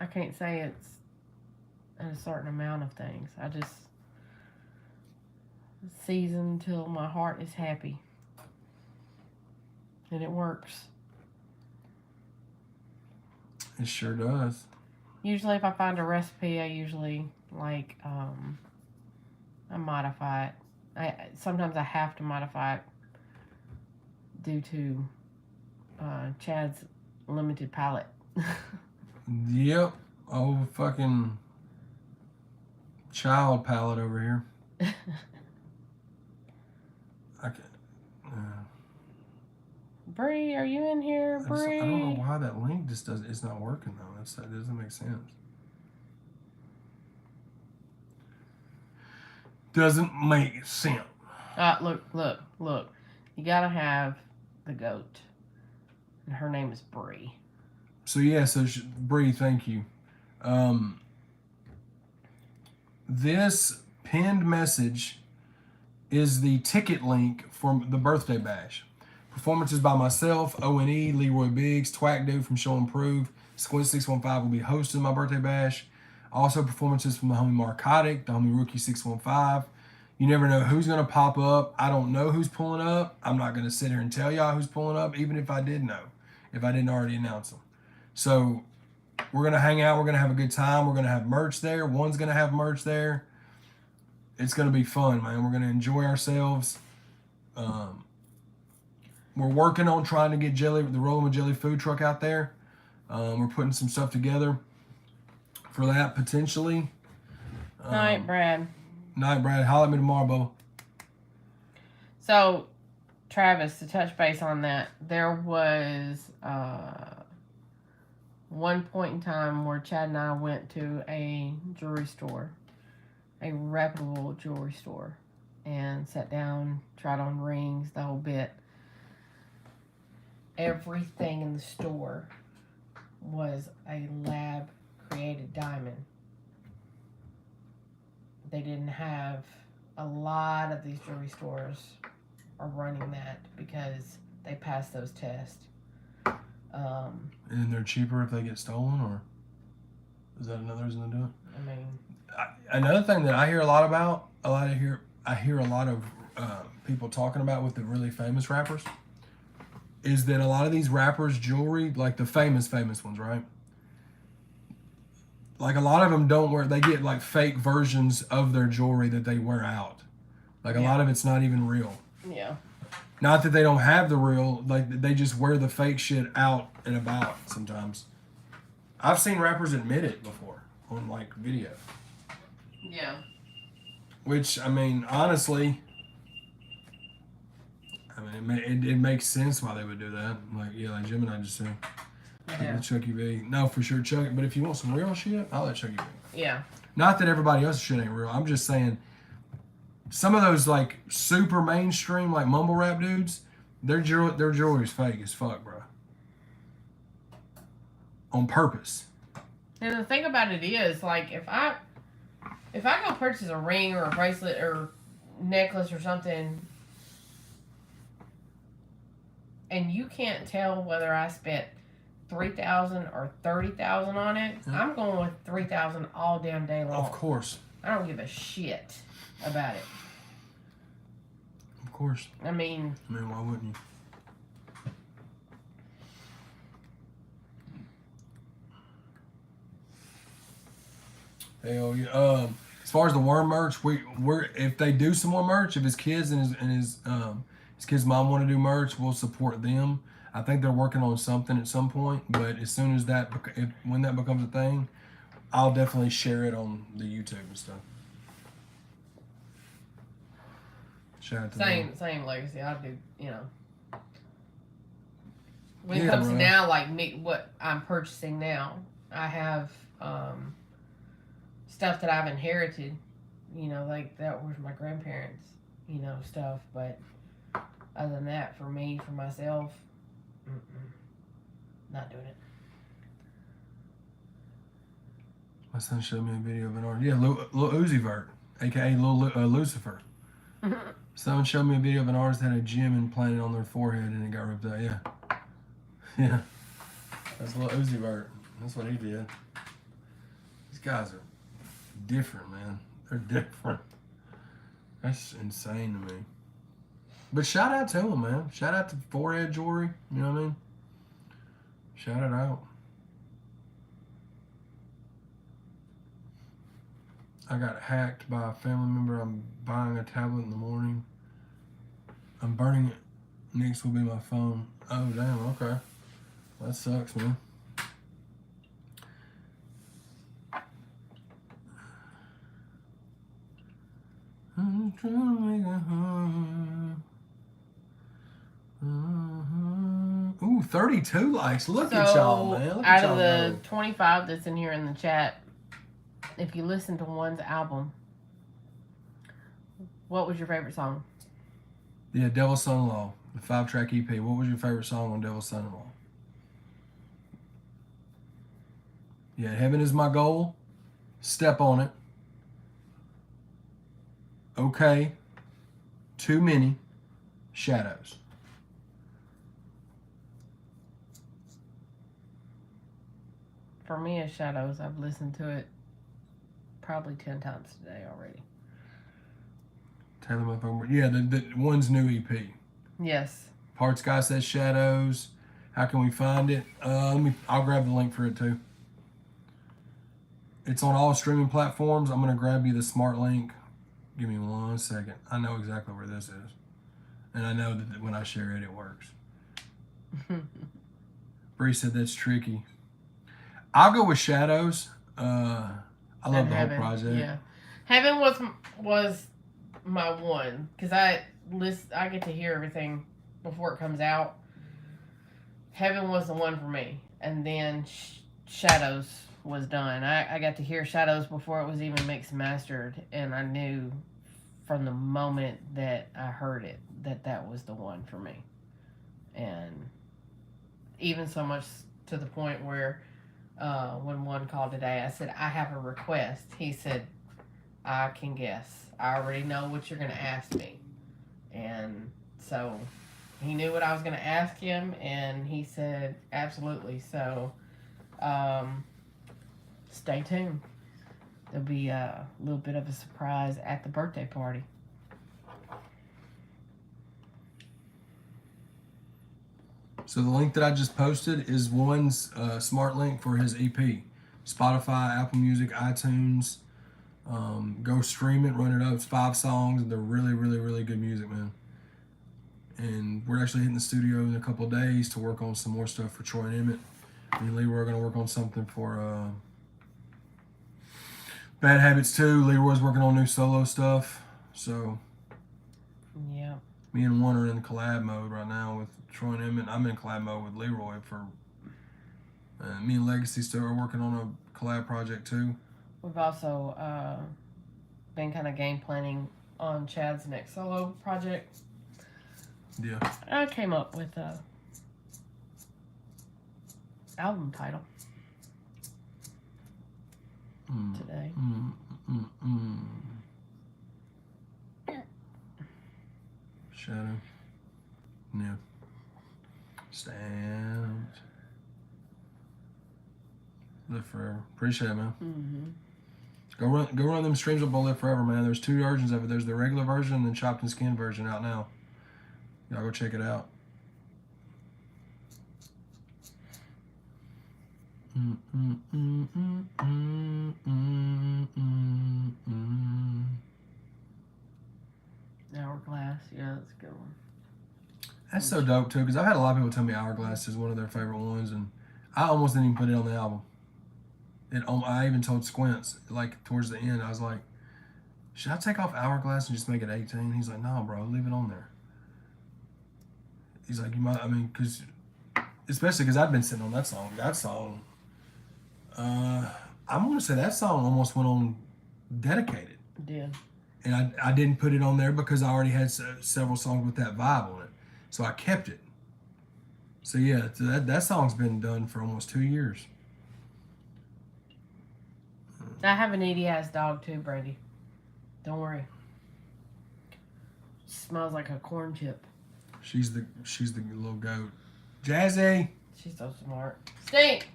can't say it's a certain amount of things. I just season till my heart is happy. And it works. It sure does. Usually if I find a recipe, I usually I modify it. Sometimes I have to modify it due to Chad's limited palate. Yep. Oh, fucking child palate over here. I can't. Bree, are you in here, Bree? I don't know why that link just doesn't. It's not working though. That doesn't make sense. Doesn't make sense. Look. You gotta have the goat, and her name is Bree. So yeah, Bree, thank you. This pinned message is the ticket link for the birthday bash. Performances by myself, O&E, Leroy Biggs, Twack Dude from Show Improve, Squint615 will be hosting my birthday bash. Also performances from the homie Marcotic, the homie Rookie 615. You never know who's going to pop up. I don't know who's pulling up. I'm not going to sit here and tell y'all who's pulling up, even if I did know, if I didn't already announce them. So we're going to hang out. We're going to have a good time. We're going to have merch there. One's going to have merch there. It's going to be fun, man. We're going to enjoy ourselves. We're working on trying to get the Rollin' with Jelly food truck out there. We're putting some stuff together for that potentially. Night, Brad. Night, Brad. Holler at me tomorrow, Bo. So, Travis, to touch base on that, there was one point in time where Chad and I went to a jewelry store, a reputable jewelry store, and sat down, tried on rings, the whole bit. Everything in the store was a lab-created diamond. They didn't have a lot of these jewelry stores are running that because they passed those tests. And they're cheaper if they get stolen, or is that another reason to do it? I mean, another thing that I hear a lot about, I hear a lot of people talking about with the really famous rappers, is that a lot of these rappers' jewelry, like the famous ones, right? Like a lot of them they get like fake versions of their jewelry that they wear out. Like a lot of it's not even real. Yeah. Not that they don't have the real, like they just wear the fake shit out and about sometimes. I've seen rappers admit it before on like video. Yeah. Which, I mean, honestly, I mean, it makes sense why they would do that. Like Jim and I just said. Yeah. Chucky B. No, for sure, Chucky. But if you want some real shit, I'll let Chucky B. Yeah. Not that everybody else's shit ain't real. I'm just saying, some of those like super mainstream like mumble rap dudes, their jewelry's fake as fuck, bro. On purpose. And the thing about it is, like, if I go purchase a ring or a bracelet or necklace or something, and you can't tell whether I spent $3,000 or $30,000 on it, I'm going with $3,000 all damn day long. Of course. I don't give a shit about it. Of course. I mean, why wouldn't you? Hell yeah. As far as the worm merch, we're if they do some more merch, if his kids and his kid's mom want to do merch, we'll support them. I think they're working on something at some point, but as soon as when that becomes a thing, I'll definitely share it on the YouTube and stuff. Shout out to them. Same legacy. I do, When it comes to now, like what I'm purchasing now, I have stuff that I've inherited, like that was my grandparents, stuff. But other than that, for me, for myself, not doing it. My son showed me a video of an artist. Yeah, Lil Uzi Vert, aka Lil Lucifer. Someone showed me a video of an artist that had a gem implanted on their forehead and it got ripped out. Yeah. Yeah. That's Lil Uzi Vert. That's what he did. These guys are different, man. They're different. That's insane to me. But shout out to them, man. Shout out to forehead jewelry. You know what I mean? Shout it out. I got hacked by a family member. I'm buying a tablet in the morning. I'm burning it. Next will be my phone. Oh, damn. Okay. That sucks, man. I'm trying to make a home. Ooh, 32 likes. Look at y'all, man. Look out of the 25 that's in here in the chat, if you listen to one's album, what was your favorite song? Yeah, Devil's Son-in-Law, the 5-track EP. What was your favorite song on Devil's Son-in-Law? Yeah, Heaven Is My Goal. Step on It. Okay. Too Many. Shadows. For me, it's Shadows. I've listened to it probably 10 times today already. Taylor Motherfucker. Yeah, the one's new EP. Yes. Parts Guy says Shadows. How can we find it? I'll grab the link for it too. It's on all streaming platforms. I'm gonna grab you the smart link. Give me 1 second. I know exactly where this is, and I know that when I share it, it works. Bree said that's tricky. I'll go with Shadows. I love the whole project. Yeah, Heaven was my one because I get to hear everything before it comes out. Heaven was the one for me, and then Shadows was done. I got to hear Shadows before it was even mixed and mastered, and I knew from the moment that I heard it that was the one for me. And even so much to the point where when one called today, I said, I have a request. He said, I can guess. I already know what you're going to ask me. And so he knew what I was going to ask him, and he said, absolutely. So stay tuned. There'll be a little bit of a surprise at the birthday party. So the link that I just posted is one's smart link for his EP. Spotify, Apple Music, iTunes. Go stream it, run it up. It's 5 songs. They're really, really, really good music, man. And we're actually hitting the studio in a couple of days to work on some more stuff for Troy and Emmett. Me and Leroy are going to work on something for Bad Habits 2. Leroy's working on new solo stuff. So, yeah. Me and one are in collab mode right now with Troy and Emmett. I'm in collab mode with Leroy for. Me and Legacy still are working on a collab project too. We've also been kind of game planning on Chad's next solo project. Yeah. I came up with a album title today. Shadow. Yeah. Stamped. Live Forever. Appreciate it, man. Go run them streams up on Live Forever, man. There's 2 versions of it. There's the regular version and the chopped and skinned version out now. Y'all go check it out. Hourglass, yeah, that's a good one. That's so dope too, because I've had a lot of people tell me Hourglass is one of their favorite ones, and I almost didn't even put it on the album. I even told Squints, like towards the end, I was like, should I take off Hourglass and just make it 18? He's like, no, bro, leave it on there. He's like, you might, I mean, because, especially because I've been sitting on that song. I'm going to say that song almost went on Dedicated. It did. And I didn't put it on there because I already had several songs with that vibe on it. So I kept it. So yeah, that song's been done for almost 2 years. I have a needy ass dog too, Brady. Don't worry. Smells like a corn chip. She's the little goat. Jazzy. She's so smart. Stink.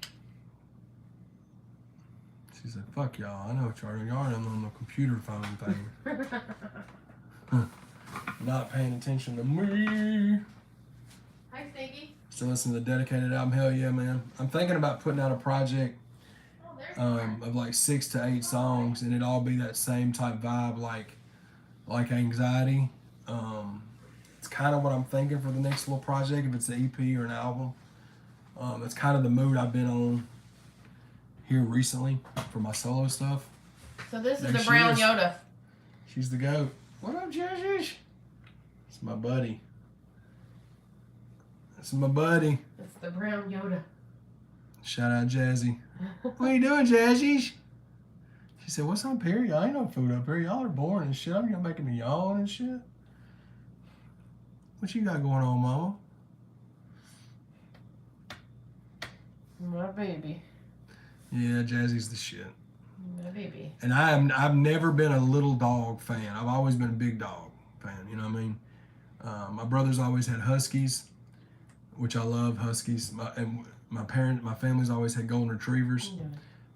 She said, "Fuck y'all. I know what y'all are. Y'all are on the computer phone thing. Not paying attention to me." Hi, Stinky. So listen to the Dedicated album. Hell yeah, man. I'm thinking about putting out a project of like 6 to 8 songs, and it all be that same type vibe, like Anxiety. It's kind of what I'm thinking for the next little project, if it's an EP or an album. That's kind of the mood I've been on here recently for my solo stuff. So this is There the she brown is. Yoda. She's the goat. What up, Jazzy? It's my buddy. That's my buddy. It's the brown Yoda. Shout out Jazzy. What you doing, Jazzy? She said, "What's up here? Y'all ain't no food up here. Y'all are boring and shit. Y'all making me yawn and shit. What you got going on, mama?" My baby. Yeah, Jazzy's the shit. My baby. And I've never been a little dog fan. I've always been a big dog fan. You know what I mean? My brother's always had huskies, which I love huskies. My family's always had golden retrievers. Yeah.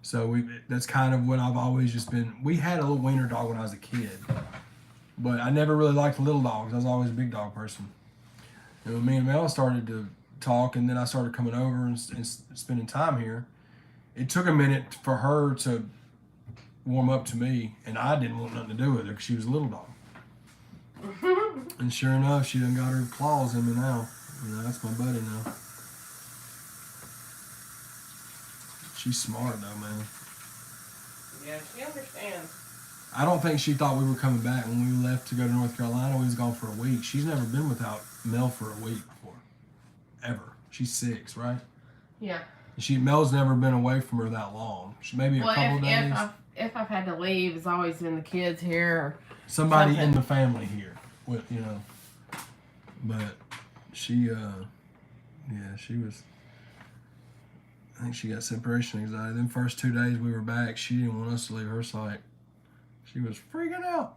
So that's kind of what I've always just been. We had a little wiener dog when I was a kid, but I never really liked little dogs. I was always a big dog person. And when me and Mel started to talk, and then I started coming over and spending time here, it took a minute for her to warm up to me, and I didn't want nothing to do with her because she was a little dog. And sure enough, she done got her claws in me now. You know, that's my buddy now. She's smart though, man. Yeah, she understands. I don't think she thought we were coming back when we left to go to North Carolina. We was gone for a week. She's never been without Mel for a week before, ever. She's 6, right? Yeah. Mel's never been away from her that long. Maybe a couple days. If I've had to leave, it's always been the kids here. Or somebody something. in the family here, with But she, she was. I think she got separation anxiety. Them first 2 days we were back, she didn't want us to leave her sight. She was freaking out.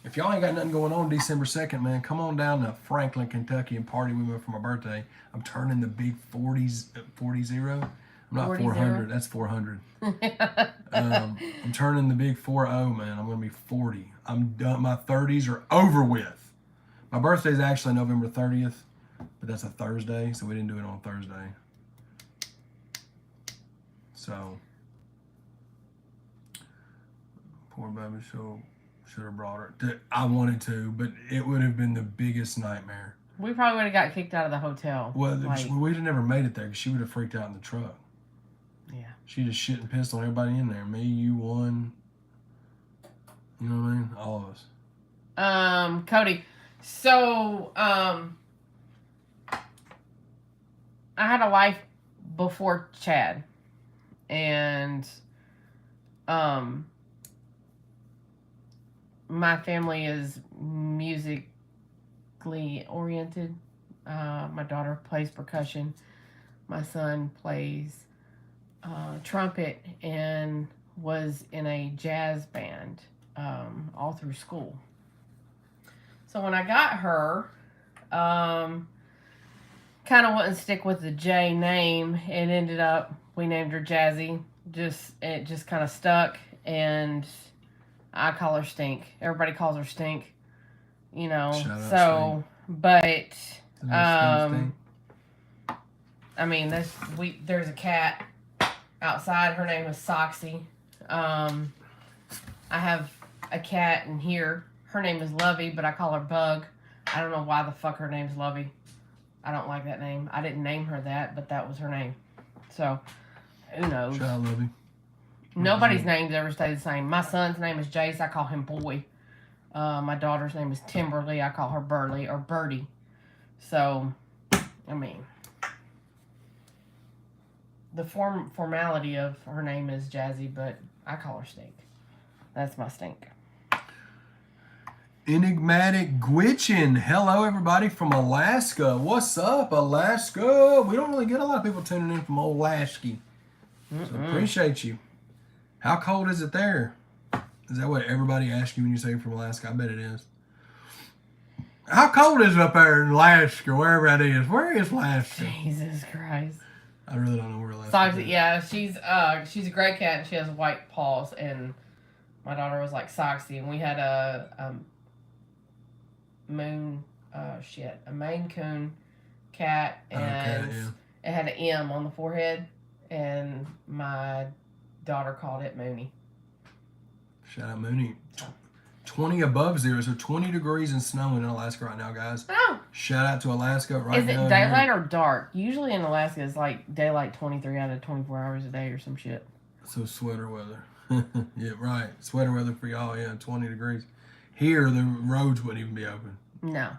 If y'all ain't got nothing going on December 2nd, man, come on down to Franklin, Kentucky and party with me for my birthday. I'm turning the big 40-0. I'm not 40-0? 400. That's 400. I'm turning the big 40, man. I'm going to be 40. I'm done. My 30s are over with. My birthday's actually November 30th, but that's a Thursday, so we didn't do it on Thursday. So, poor baby, should have brought her. I wanted to, but it would have been the biggest nightmare. We probably would have got kicked out of the hotel. Well, we'd have never made it there because she would have freaked out in the truck. Yeah. She just shit and pissed on everybody in there. Me, you, one. You know what I mean? All of us. Cody. So, I had a life before Chad. And, my family is musically oriented. My daughter plays percussion. My son plays trumpet and was in a jazz band all through school. So when I got her, kind of wouldn't stick with the J name. It ended up, we named her Jazzy. It just kind of stuck, and I call her Stink. Everybody calls her Stink, you know. Shout out so, Stink. But Stink. I mean, there's a cat outside. Her name is Soxy. I have a cat in here. Her name is Lovey, but I call her Bug. I don't know why the fuck her name's Lovey. I don't like that name. I didn't name her that, but that was her name. So, who knows? Shout out Lovey. Nobody's names ever stay the same. My son's name is Jace. I call him Boy. My daughter's name is Timberly. I call her Burley or Birdie. So, I mean, the formality of her name is Jazzy, but I call her Stink. That's my Stink. Enigmatic Gwitchin. Hello, everybody from Alaska. What's up, Alaska? We don't really get a lot of people tuning in from old Lasky. So appreciate you. How cold is it there? Is that what everybody asks you when you say you're from Alaska? I bet it is. How cold is it up there in Alaska, wherever that is? Where is Alaska? Jesus Christ. I really don't know where Alaska is. Yeah, she's a gray cat and she has white paws, and my daughter was like Soxy, and we had a Maine Coon cat, and it had an M on the forehead, and my daughter called it Mooney. Shout out Mooney. 20 above zero, so 20 degrees and snowing in Alaska right now, guys. Oh. Shout out to Alaska right now. Is it daylight or dark? Usually in Alaska, it's like daylight 23 out of 24 hours a day or some shit. So sweater weather. Yeah, right. Sweater weather for y'all, yeah, 20 degrees. Here, the roads wouldn't even be open. No.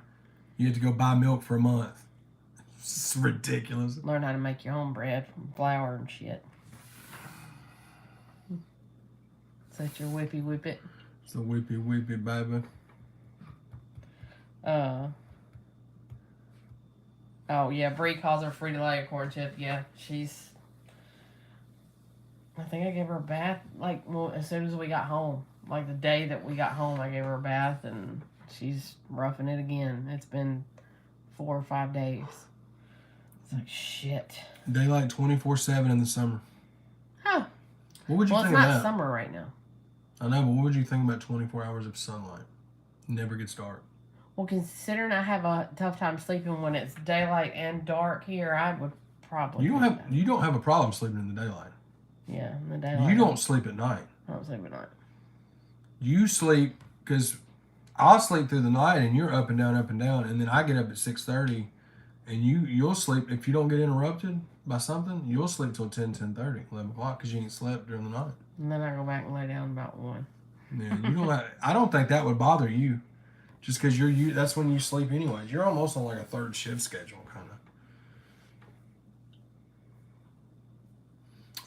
You had to go buy milk for a month. It's ridiculous. Learn how to make your own bread from flour and shit. Such a whippy whip it. It's a whippy whippy baby. Oh yeah, Bree calls her Frito-Lay corn chip. Yeah, I think I gave her a bath as soon as we got home. Like the day that we got home, I gave her a bath, and she's roughing it again. It's been 4 or 5 days. It's like shit. Daylight 24/7 in the summer. Huh. What would you think of that? Well, it's not summer right now. I know, but what would you think about 24 hours of sunlight? Never gets dark. Well, considering I have a tough time sleeping when it's daylight and dark here, I would probably. You don't have a problem sleeping in the daylight. Yeah, in the daylight. You don't sleep at night. I don't sleep at night. You sleep because I'll sleep through the night and you're up and down, and then I get up at 6:30, and you'll sleep if you don't get interrupted by something. You'll sleep till 10:30, 11 o'clock because you ain't slept during the night. And then I go back and lay down about 1. Yeah, you don't. I don't think that would bother you, just because that's when you sleep anyways. You're almost on like a third shift schedule, kind of.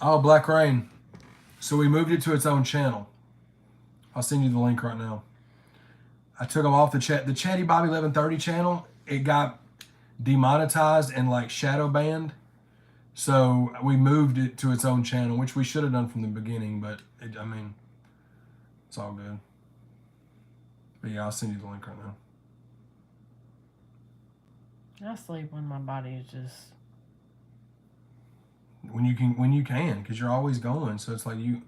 Oh, Black Rain. So we moved it to its own channel. I'll send you the link right now. I took them off the Chaddy Bobby 1130 channel. It got demonetized and like shadow banned. So we moved it to its own channel, which we should have done from the beginning, but it's all good. But yeah, I'll send you the link right now. I sleep when my body is just. When you can, because you're always going. So it's like you.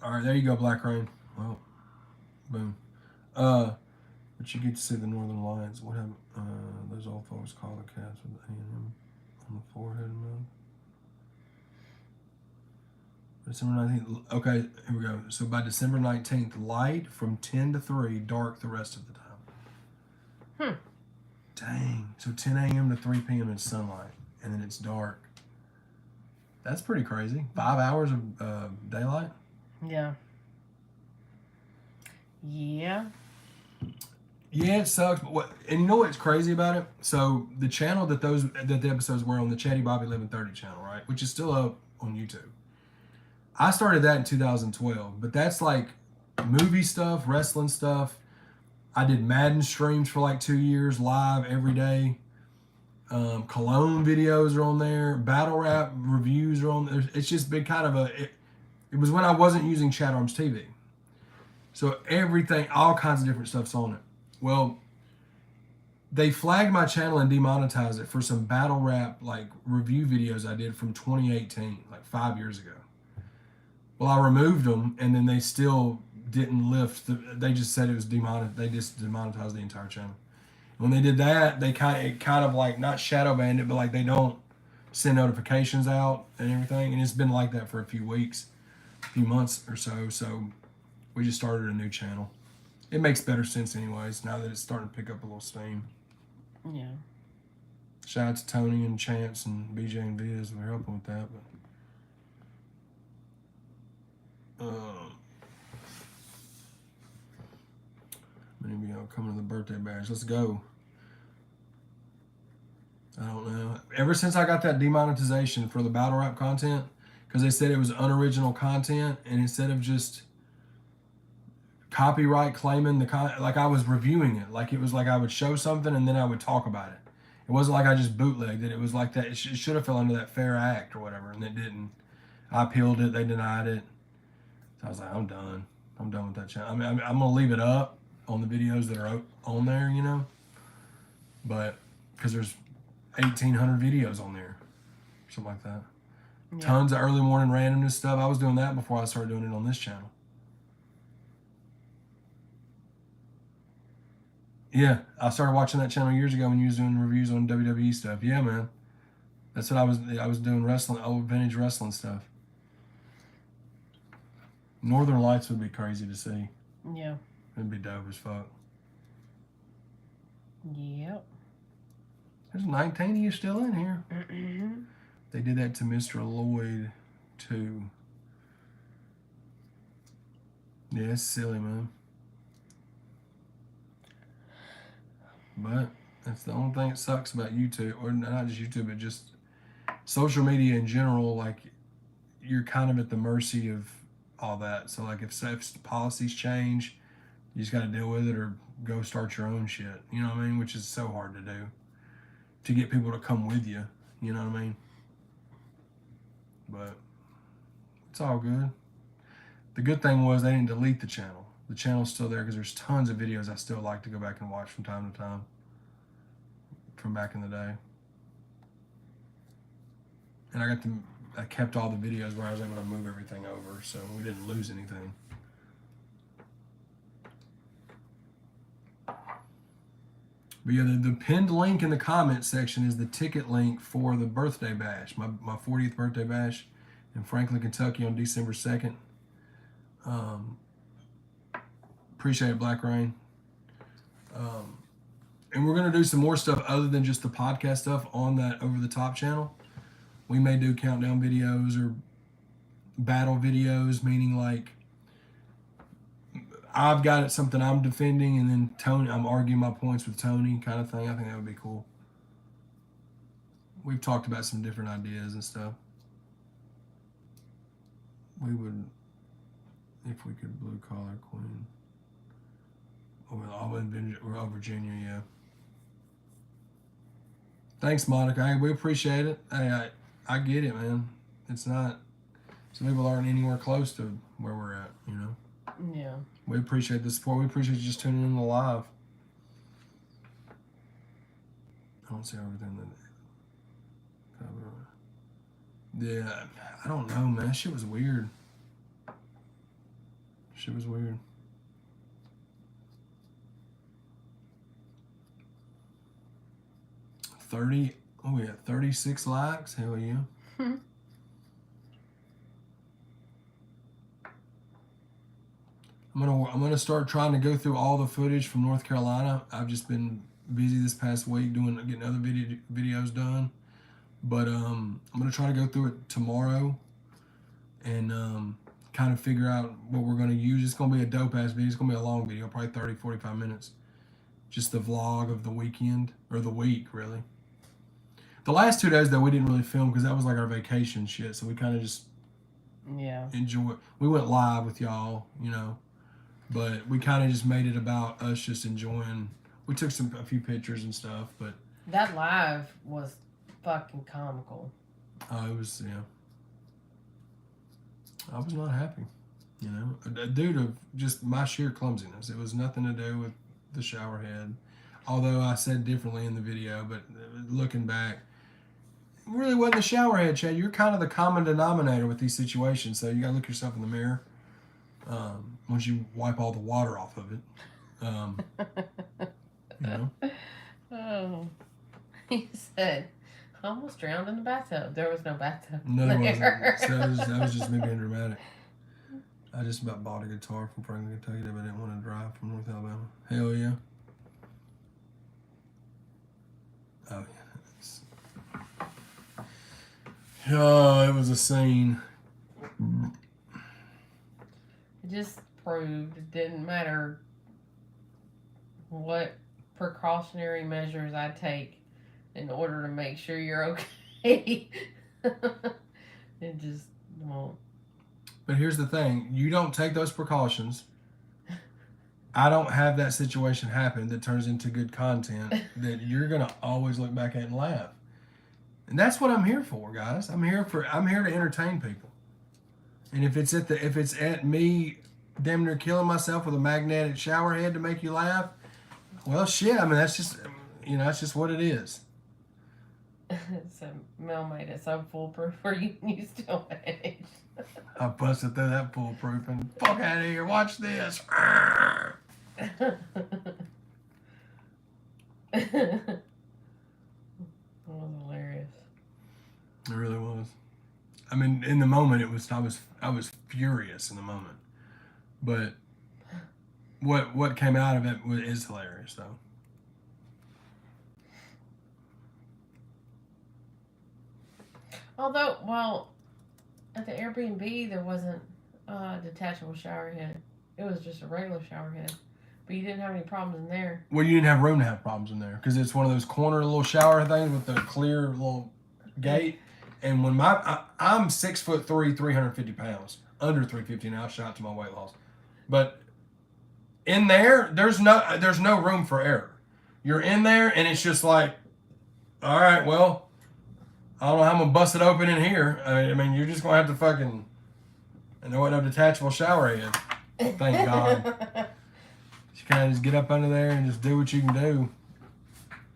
All right, there you go, Black Rain. Well, boom. But you get to see the northern lights. What happened? Those old folks call the cats with the A&M on the forehead and mouth. December 19th. Okay, here we go. So by December 19th, light from 10 to 3, dark the rest of the time. Dang. So 10 a.m. to 3 p.m. is sunlight. and then it's dark. That's pretty crazy. 5 hours of daylight. Yeah. Yeah. Yeah, it sucks. But and you know what's crazy about it? So the channel that the episodes were on, the Chaddy Bobby 1130 channel, right, which is still up on YouTube. I started that in 2012, but that's like movie stuff, wrestling stuff. I did Madden streams for like 2 years, live every day. Cologne videos are on there. Battle rap reviews are on there. It's just been kind of it was when I wasn't using ChadArmesTV. So everything, all kinds of different stuff's on it. Well, they flagged my channel and demonetized it for some battle rap like review videos I did from 2018, like 5 years ago. Well, I removed them, and then they still didn't lift. They just said it was demonetized. They just demonetized the entire channel. When they did that, they kind of like not shadow banned it, but like they don't send notifications out and everything. And it's been like that for a few weeks, a few months or so. So we just started a new channel. It makes better sense anyways, now that it's starting to pick up a little steam. Yeah. Shout out to Tony and Chance and BJ and Viz for helping with that. But maybe I'll come to the birthday bash. Let's go. I don't know. Ever since I got that demonetization for the battle rap content, because they said it was unoriginal content, and instead of just copyright claiming like I was reviewing it, like it was like I would show something and then I would talk about it. It wasn't like I just bootlegged it. It was like that. It should have fell under that fair act or whatever, and it didn't. I appealed it. They denied it. So I was like, I'm done. I'm done with that channel. I mean, I'm gonna leave it up on the videos that are on there, you know. But because there's 1,800 videos on there, something like that. Yeah. Tons of early morning randomness stuff. I was doing that before I started doing it on this channel. Yeah, I started watching that channel years ago when you was doing reviews on WWE stuff. Yeah, man. That's what I was doing, wrestling, old vintage wrestling stuff. Northern Lights would be crazy to see. Yeah. It'd be dope as fuck. Yep. There's 19 of you still in here. They did that to Mr. Lloyd, too. Yeah, it's silly, man. But that's the only thing that sucks about YouTube, or not just YouTube, but just social media in general. Like, you're kind of at the mercy of all that. So, like, if policies change, you just got to deal with it or go start your own shit. You know what I mean? Which is so hard to do. To get people to come with you. You know what I mean? But it's all good. The good thing was they didn't delete the channel. The channel's still there because there's tons of videos I still like to go back and watch from time to time. From back in the day. And I kept all the videos where I was able to move everything over, so we didn't lose anything. But yeah, the pinned link in the comments section is the ticket link for the birthday bash, my 40th birthday bash in Franklin, Kentucky on December 2nd. Appreciate it, Black Rain. And we're going to do some more stuff other than just the podcast stuff on that Over the Top channel. We may do countdown videos or battle videos, meaning like I've got something I'm defending and then Tony, I'm arguing my points with Tony kind of thing. I think that would be cool. We've talked about some different ideas and stuff. We would, if we could blue collar queen. Or Virginia, yeah. Thanks, Monica. Hey, we appreciate it. Hey, I get it, man. It's not, some people aren't anywhere close to where we're at, you know? Yeah. We appreciate the support. We appreciate you just tuning in live. I don't see everything that. Yeah, I don't know, man. Shit was weird. Shit was weird. We got 36 likes. Hell yeah. I'm gonna start trying to go through all the footage from North Carolina. I've just been busy this past week getting other videos done. But I'm gonna try to go through it tomorrow and kind of figure out what we're gonna use. It's gonna be a dope ass video. It's gonna be a long video, probably 30, 45 minutes. Just the vlog of the weekend or the week, really. The last 2 days though, we didn't really film because that was like our vacation shit. So we kind of just enjoy. We went live with y'all, you know, but we kind of just made it about us just enjoying. We took a few pictures and stuff, but that live was fucking comical. It was, yeah. I was not happy, you know, due to just my sheer clumsiness. It was nothing to do with the shower head, although I said differently in the video. But looking back, it really wasn't the shower head, Chad. You're kind of the common denominator with these situations, so you gotta look yourself in the mirror once you wipe all the water off of it. You know. Oh, he said, I almost drowned in the bathtub. There was no bathtub. No, there wasn't. So that was just me being dramatic. I just about bought a guitar from Franklin, Kentucky, but I didn't want to drive from North Alabama. Hell yeah. Oh yeah. Oh, it was a scene. It just proved it didn't matter what precautionary measures I take in order to make sure you're okay. It just won't. But here's the thing. You don't take those precautions. I don't have that situation happen that turns into good content that you're going to always look back at and laugh. And that's what I'm here for, guys. I'm here to entertain people. And if it's at me damn near killing myself with a magnetic shower head to make you laugh, well, shit. I mean, that's just, you know, that's just what it is. So Mel made it so foolproof where you can use still manage. I busted through that foolproof and fuck out of here. Watch this. That was hilarious. It really was. I mean, in the moment, I was furious in the moment, but what came out of it is hilarious, though. Although, well, at the Airbnb there wasn't a detachable shower head. It was just a regular shower head. But you didn't have any problems in there. Well, you didn't have room to have problems in there because it's one of those corner little shower things with the clear little gate. And when I'm 6'3", 350 pounds, under 350 now. Shout out to my weight loss. But in there, there's no room for error. You're in there, and it's just like, all right, well, I don't know how I'm gonna bust it open in here. I mean, you're just gonna have to fucking. And there wasn't no detachable shower head. Thank God. You kind of just get up under there and just do what you can do.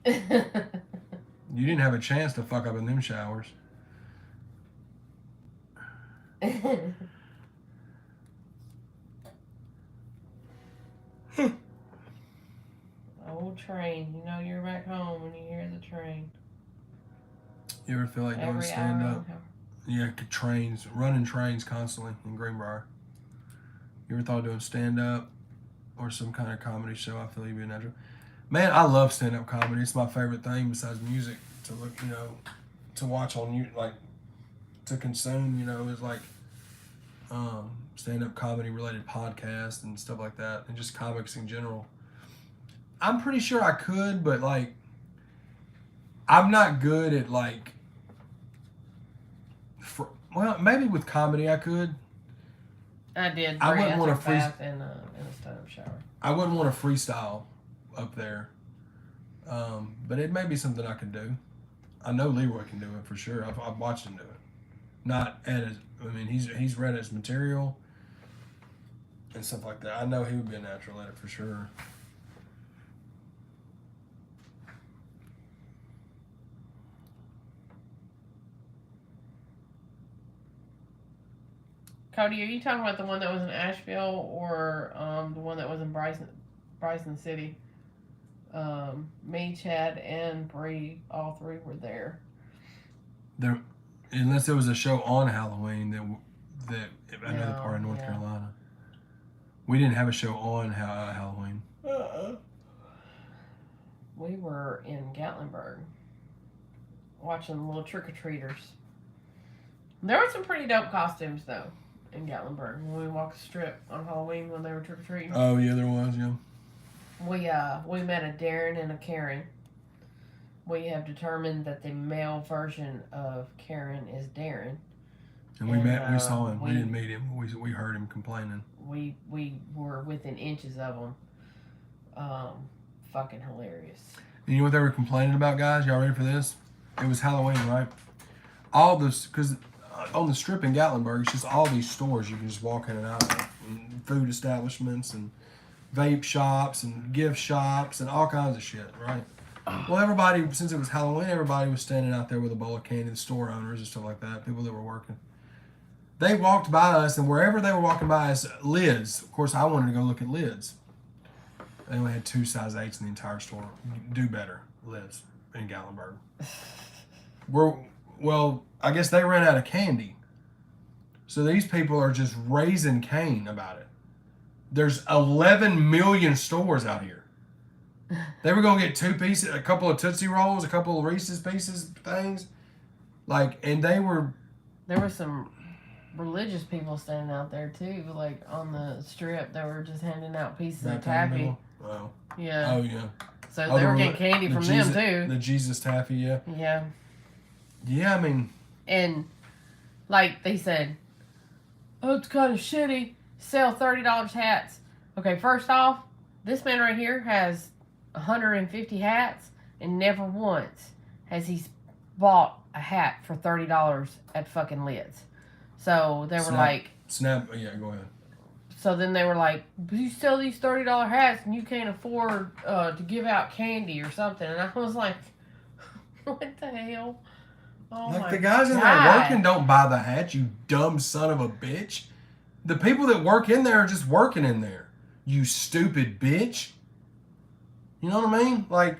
You didn't have a chance to fuck up in them showers. Old train. You know you're back home when you hear the train. You ever feel like doing stand up? Yeah, running trains constantly in Greenbrier. You ever thought of doing stand up or some kind of comedy show? I feel you'd be a natural. Man, I love stand up comedy. It's my favorite thing besides music to look, you know, to watch on you, like to consume, you know, is like stand up comedy related podcasts and stuff like that, and just comics in general. I'm pretty sure I could, but like, I'm not good at like. Well, maybe with comedy I could. I did. I wouldn't want to in a stand-up shower. I wouldn't want to freestyle up there, but it may be something I can do. I know Leroy can do it for sure. I've watched him do it. Not at his. I mean, he's read his material and stuff like that. I know he would be a natural at it for sure. Cody, are you talking about the one that was in Asheville or the one that was in Bryson City? Me, Chad, and Bree, all three were there. Unless there was a show on Halloween that another part of North Carolina. We didn't have a show on Halloween. We were in Gatlinburg. watching the little trick-or-treaters. There were some pretty dope costumes, though, in Gatlinburg when we walked the strip on Halloween when they were trick-or-treating. Oh, yeah, there was, yeah. We met a Darren and a Karen. We have determined that the male version of Karen is Darren. And we saw him. We didn't meet him. We heard him complaining. We were within inches of him. Fucking hilarious. And you know what they were complaining about, guys? Y'all ready for this? It was Halloween, right? All this, because on the strip in Gatlinburg, it's just all these stores you can just walk in and out of. And food establishments and vape shops and gift shops and all kinds of shit, right? Well, everybody, since it was Halloween, everybody was standing out there with a bowl of candy, the store owners and stuff like that, people that were working. They walked by us, and wherever they were walking by us, lids. Of course, I wanted to go look at lids. They only had 2 size 8s in the entire store. Do better, lids in Gatlinburg. Well, I guess they ran out of candy. So these people are just raising Cain about it. There's 11 million stores out here. They were gonna get 2 pieces, a couple of Tootsie Rolls, a couple of Reese's Pieces things, and they were. There were some religious people standing out there too, like on the strip. They were just handing out pieces of taffy. Wow. Yeah. Oh yeah. So they were getting candy from them too. The Jesus taffy, yeah. Yeah. Yeah, I mean. And like they said, oh, it's kind of shitty. Sell $30 hats. Okay, first off, this man right here has 150 hats, and never once has he bought a hat for $30 at fucking Lids. So they were like... Yeah, go ahead. So then they were like, you sell these $30 hats and you can't afford to give out candy or something. And I was like, what the hell? Oh like, my the guys in there working don't buy the hat, you dumb son of a bitch. The people that work in there are just working in there. You stupid bitch. You know what I mean? Like,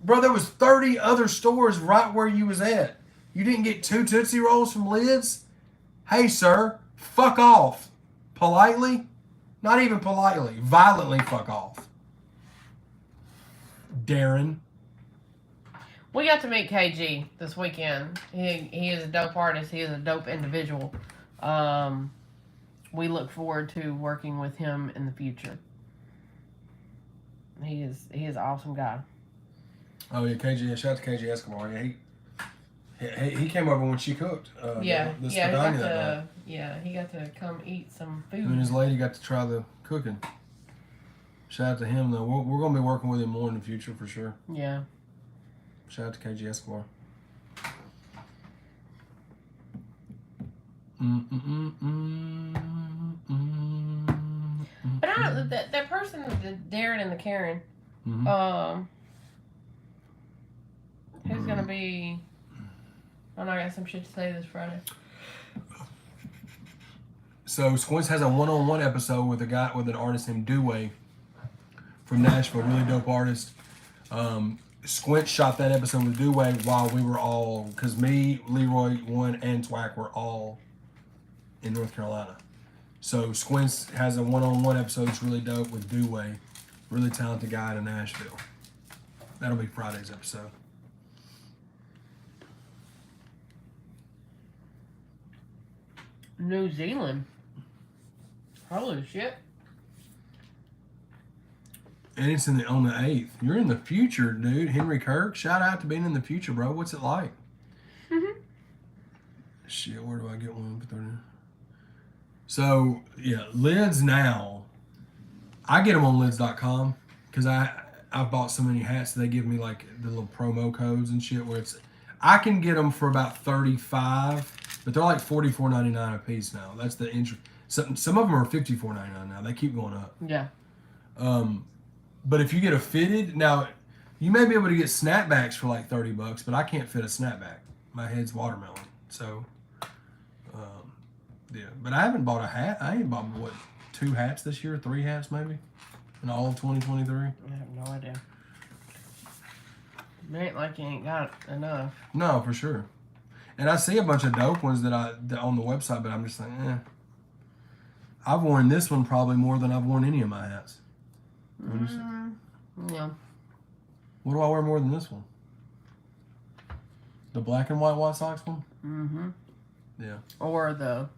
bro, there was 30 other stores right where you was at. You didn't get 2 Tootsie Rolls from Lids? Hey, sir, fuck off. Politely? Not even politely. Violently fuck off. Darren. We got to meet KG this weekend. He is a dope artist. He is a dope individual. We look forward to working with him in the future. He is an awesome guy. Oh yeah, KG. Shout out to KG Escobar. Yeah, he came over when she cooked. He got to come eat some food. And his lady got to try the cooking. Shout out to him though. We're gonna be working with him more in the future for sure. Yeah. Shout out to KG Escobar. But that person, the Darren and the Karen, who's gonna be? I know I got some shit to say this Friday. So Squints has a one-on-one episode with an artist named Dewey from Nashville, really dope artist. Squint shot that episode with Dewey while we were all, because me, Leroy, One, and Twack were all in North Carolina. So Squints has a one-on-one episode that's really dope with Dewey, really talented guy out of Nashville. That'll be Friday's episode. New Zealand. Holy shit. And it's on the 8th. You're in the future, dude. Henry Kirk, shout out to being in the future, bro. What's it like? Shit, where do I get one? So, yeah, Lids now. I get them on lids.com because I've bought so many hats that they give me like the little promo codes and shit where I can get them for about $35, but they're like $44.99 a piece now. That's the interest. Some of them are $54.99 now. They keep going up. Yeah. But if you get a fitted, now you may be able to get snapbacks for like $30, but I can't fit a snapback. My head's watermelon. So, yeah. But I haven't bought a hat. I ain't bought, 2 hats this year? 3 hats maybe? In all of 2023? I have no idea. It ain't like you ain't got enough. No, for sure. And I see a bunch of dope ones that on the website, but I'm just like, I've worn this one probably more than I've worn any of my hats. Yeah. What do I wear more than this one? The black and white White Sox one? Mm-hmm. Yeah. Or the...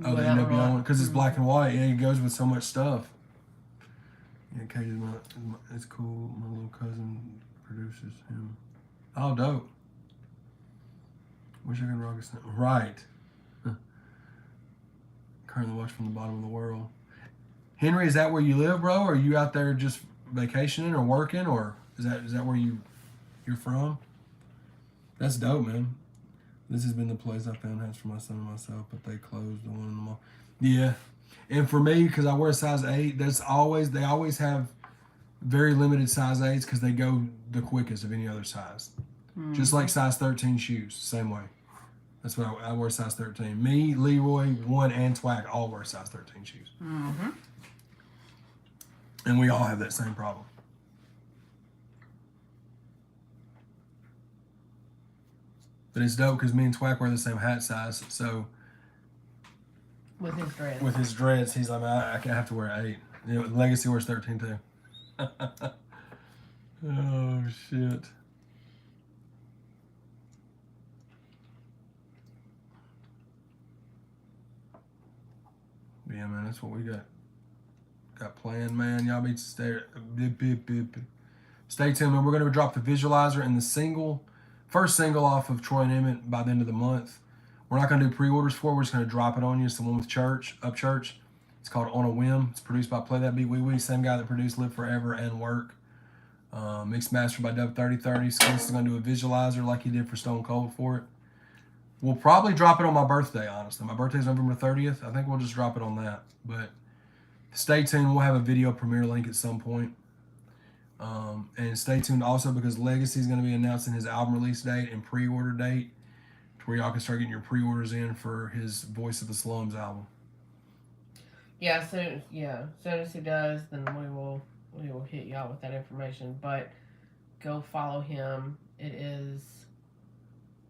Oh, the NWO one? Because it's black and white. Yeah, it goes with so much stuff. Yeah, Cage's it's cool. My little cousin produces him. Oh, dope. Wish I could rock a snap. Right. Currently watch from the bottom of the world. Henry, is that where you live, bro? Or are you out there just vacationing or working, or is that where you're from? That's dope, man. This has been the place I found hats for my son and myself, but they closed the one in the mall. Yeah, and for me, because I wear a size 8, they always have very limited size 8s because they go the quickest of any other size. Mm-hmm. Just like size 13 shoes, same way. That's what I wear size 13. Me, Leroy, One, and Twack all wear size 13 shoes. Mm-hmm. And we all have that same problem. But it's dope because me and Twack wear the same hat size. So with his dreads, he's like, I have to wear 8. You know, Legacy wears 13 too. Oh shit. Yeah, man, that's what we got planned, man. Y'all be stay tuned, man. We're gonna drop the visualizer and the first single off of Troy and Emmett by the end of the month. We're not gonna do pre-orders for it. We're just gonna drop it on you. It's the one with Church. It's called On a Whim. It's produced by Play That Beat Wee Wee, same guy that produced Live Forever and Work. Mixed mastered by Dub 3030. Skunks is gonna do a visualizer like he did for Stone Cold for it. We'll probably drop it on my birthday, honestly. My birthday's November 30th. I think we'll just drop it on that. But stay tuned. We'll have a video premiere link at some point. And stay tuned also because Legacy is going to be announcing his album release date and pre-order date to where y'all can start getting your pre-orders in for his Voice of the Slums album. Yeah, soon as he does, then we will hit y'all with that information. But go follow him. It is...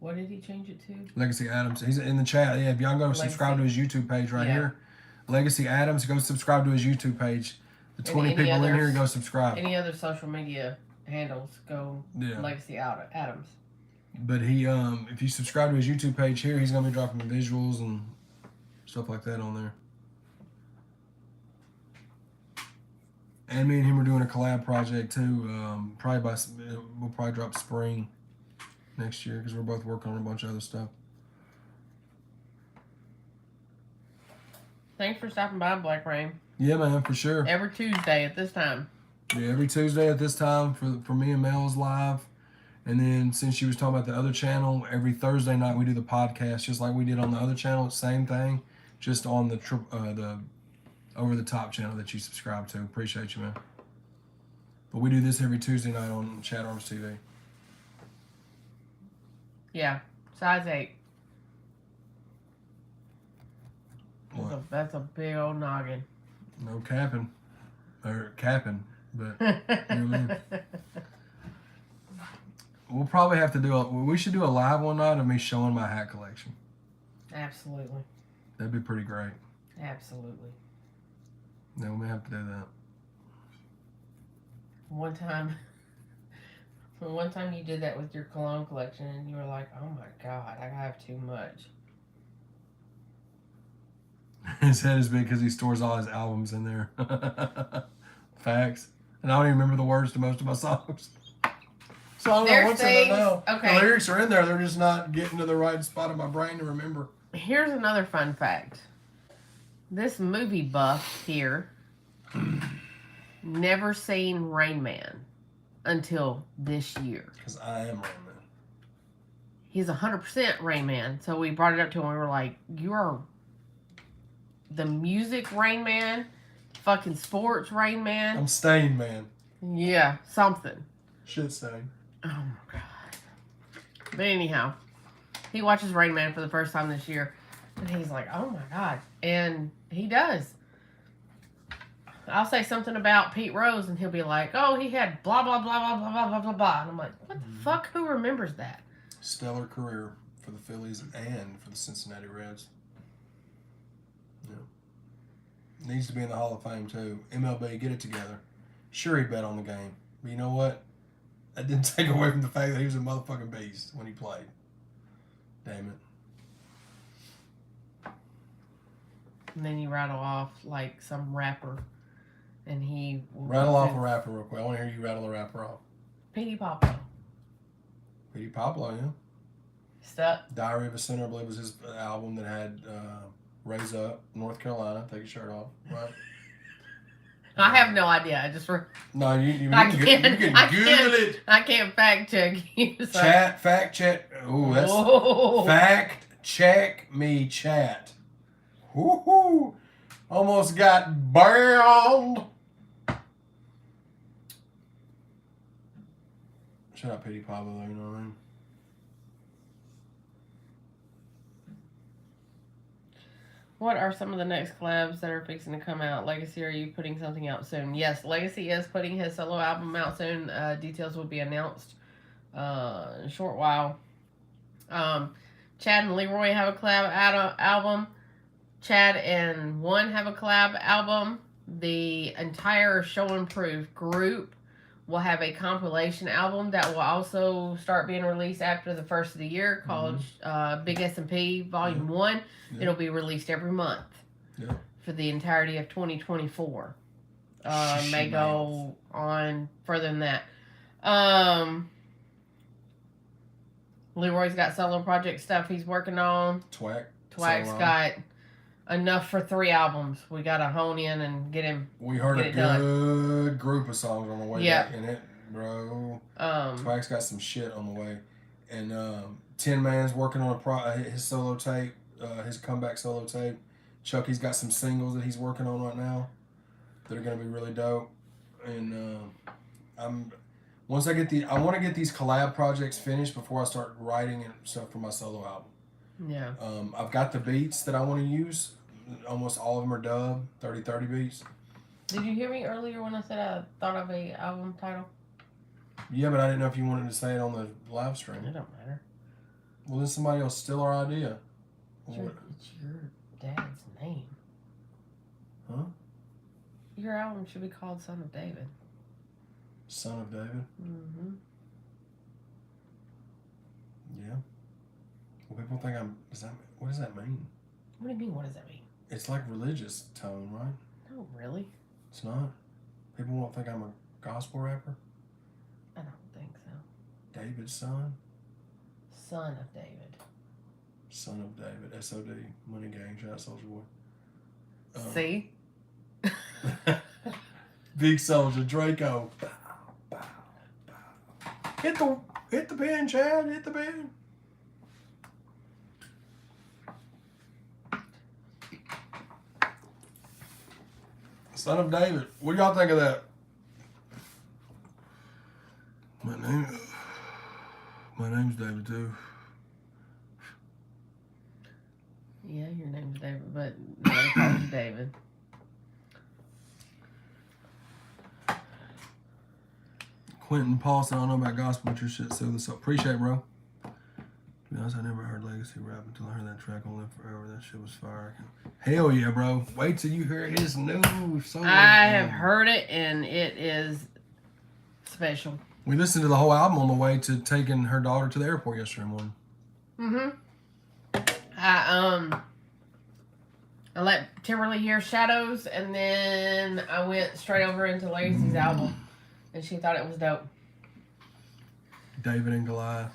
What did he change it to? Legacy Adams. He's in the chat. Yeah, if y'all go subscribe to his YouTube page right here. Legacy Adams. Go subscribe to his YouTube page. The 20 people in here, go subscribe. Any other social media handles, go Legacy Adams. But he, if you subscribe to his YouTube page here, he's going to be dropping visuals and stuff like that on there. And me and him are doing a collab project too. We'll probably drop spring next year because we're both working on a bunch of other stuff. Thanks for stopping by, Black Rain. Yeah, man, for sure. Every Tuesday at this time. Yeah, every Tuesday at this time for me and Mel's live. And then since she was talking about the other channel, every Thursday night we do the podcast just like we did on the other channel. It's same thing, just on the over the top channel that you subscribe to. Appreciate you, man. But we do this every Tuesday night on ChadArmesTV. Yeah, size 8. What? That's a big old noggin. No capping. Or capping, but you know what I mean? We'll probably have to we should do a live one night of me showing my hat collection. Absolutely. That'd be pretty great. Absolutely. Yeah, we may have to do that. One time you did that with your cologne collection and you were like, oh my God, I have too much. His head is big because he stores all his albums in there. Facts. And I don't even remember the words to most of my songs. So I don't know what's in there now. Okay. The lyrics are in there. They're just not getting to the right spot in my brain to remember. Here's another fun fact. This movie buff here never seen Rain Man until this year. Because I am Rain Man. He's 100% Rain Man. So we brought it up to him and we were like, you are the music Rain Man, fucking sports Rain Man. I'm Stain Man. Yeah, something. Shit stain. Oh my God. But anyhow, he watches Rain Man for the first time this year. And he's like, oh my God. And he does. I'll say something about Pete Rose and he'll be like, oh, he had blah, blah, blah, blah, blah, blah, blah, blah, blah. And I'm like, what the fuck? Who remembers that? Stellar career for the Phillies and for the Cincinnati Reds. Yeah. Needs to be in the Hall of Fame too. MLB, get it together. Sure, he bet on the game. But you know what? That didn't take away from the fact that he was a motherfucking beast when he played. Damn it. And then you rattle off like some rapper, and he rattle off a rapper real quick. I want to hear you rattle a rapper off. Petey Pablo. Petey Pablo, yeah. Stuck. Diary of a Sinner, I believe, was his album that had Raise Up, North Carolina. Take your shirt off, right? I have no idea. I just no, you can Google it. I can't fact check you. So. Fact check. Ooh, that's fact check me, chat. Woohoo! Almost got burned. Shut up, Petey Pablo, though, you know what I mean? What are some of the next collabs that are fixing to come out? Legacy, are you putting something out soon? Yes, Legacy is putting his solo album out soon. Details will be announced in a short while. Chad and Leroy have a collab album. Chad and One have a collab album. The entire Show and Proof group will have a compilation album that will also start being released after the first of the year called Big S&P Volume 1. Yeah. It'll be released every month for the entirety of 2024. May go on further than that. Leroy's got solo project stuff he's working on. Twack's got enough for 3 albums. We got to hone in and get him. We heard a good group of songs on the way back in it, bro. Twack's got some shit on the way. And Tin Man's working on his solo tape, his comeback solo tape. Chucky's got some singles that he's working on right now that are going to be really dope. And I want to get these collab projects finished before I start writing and stuff for my solo album. Yeah. I've got the beats that I want to use. Almost all of them are dub, 30-30 beats. Did you hear me earlier when I said I thought of a album title? Yeah, but I didn't know if you wanted to say it on the live stream. It don't matter. Well, then somebody else steal our idea. It's your dad's name. Huh? Your album should be called Son of David. Son of David? Mm-hmm. Yeah. Well, people think what does that mean? What do you mean, what does that mean? It's like religious tone, right? No, really. It's not? People won't think I'm a gospel rapper? I don't think so. David's son? Son of David. Son of David. S.O.D. Money Gang. Shout out Soulja Boy. See? Big Soldier. Draco. Bow, bow, bow. Hit the pen, Chad. Hit the pen. Son of David. What do y'all think of that? My name's David too. Yeah, your name's David, but nobody calls you David. Quentin Paulson, I don't know about gospel, but your shit so this up. Appreciate it, bro. To be honest, I never heard Legacy rap until I heard that track on Live Forever. That shit was fire. Hell yeah, bro. Wait till you hear his new song. I have heard it, and it is special. We listened to the whole album on the way to taking her daughter to the airport yesterday morning. I let Timberly hear Shadows, and then I went straight over into Legacy's album, and she thought it was dope. David and Goliath.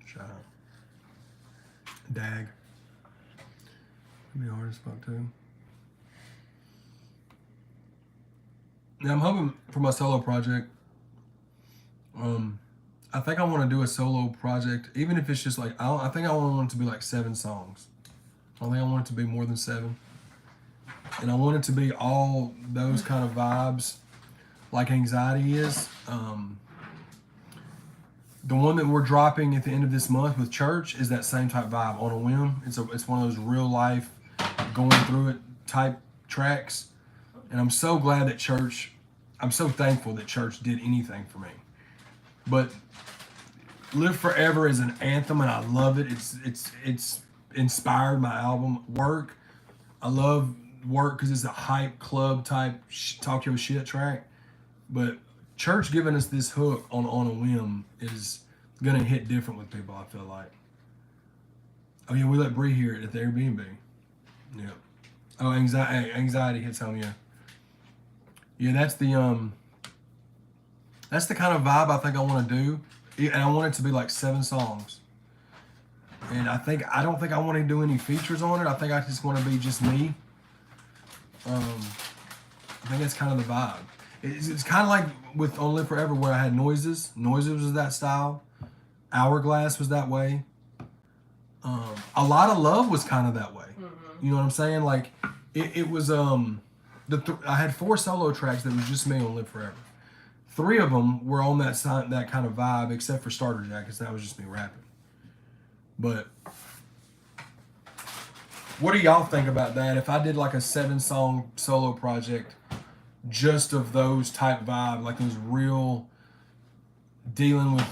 Shout out. Dag. It'd be hard as fuck too. Now I'm hoping for my solo project. I think I want to do a solo project, even if it's just like I think I want it to be like 7 songs. I think I want it to be more than 7, and I want it to be all those kind of vibes, like Anxiety is. The one that we're dropping at the end of this month with Church is that same type vibe, On a Whim. It's one of those real life, going through it type tracks, and I'm so glad that Church. I'm so thankful that Church did anything for me. But Live Forever is an anthem, and I love it. It's inspired my album Work. I love Work because it's a hype club type talk your shit track. But church giving us this hook on a whim is gonna hit different with people. I feel like. Oh yeah, we let Bree hear it at the Airbnb. Yeah. Oh, anxiety hits home. Yeah. Yeah, that's the kind of vibe I think I want to do, and I want it to be like 7 songs. And I don't think I want to do any features on it. I think I just want to be just me. I think that's kind of the vibe. It's kind of like with On Live Forever where I had Noises. Noises was that style. Hourglass was that way. A Lot of Love was kind of that way. You know what I'm saying? Like it was I had 4 solo tracks that was just me on Live Forever. 3 of them were on that kind of vibe, except for Starter Jackets. That was just me rapping. But what do y'all think about that? If I did like a 7-song solo project, just of those type vibe, like those real dealing with,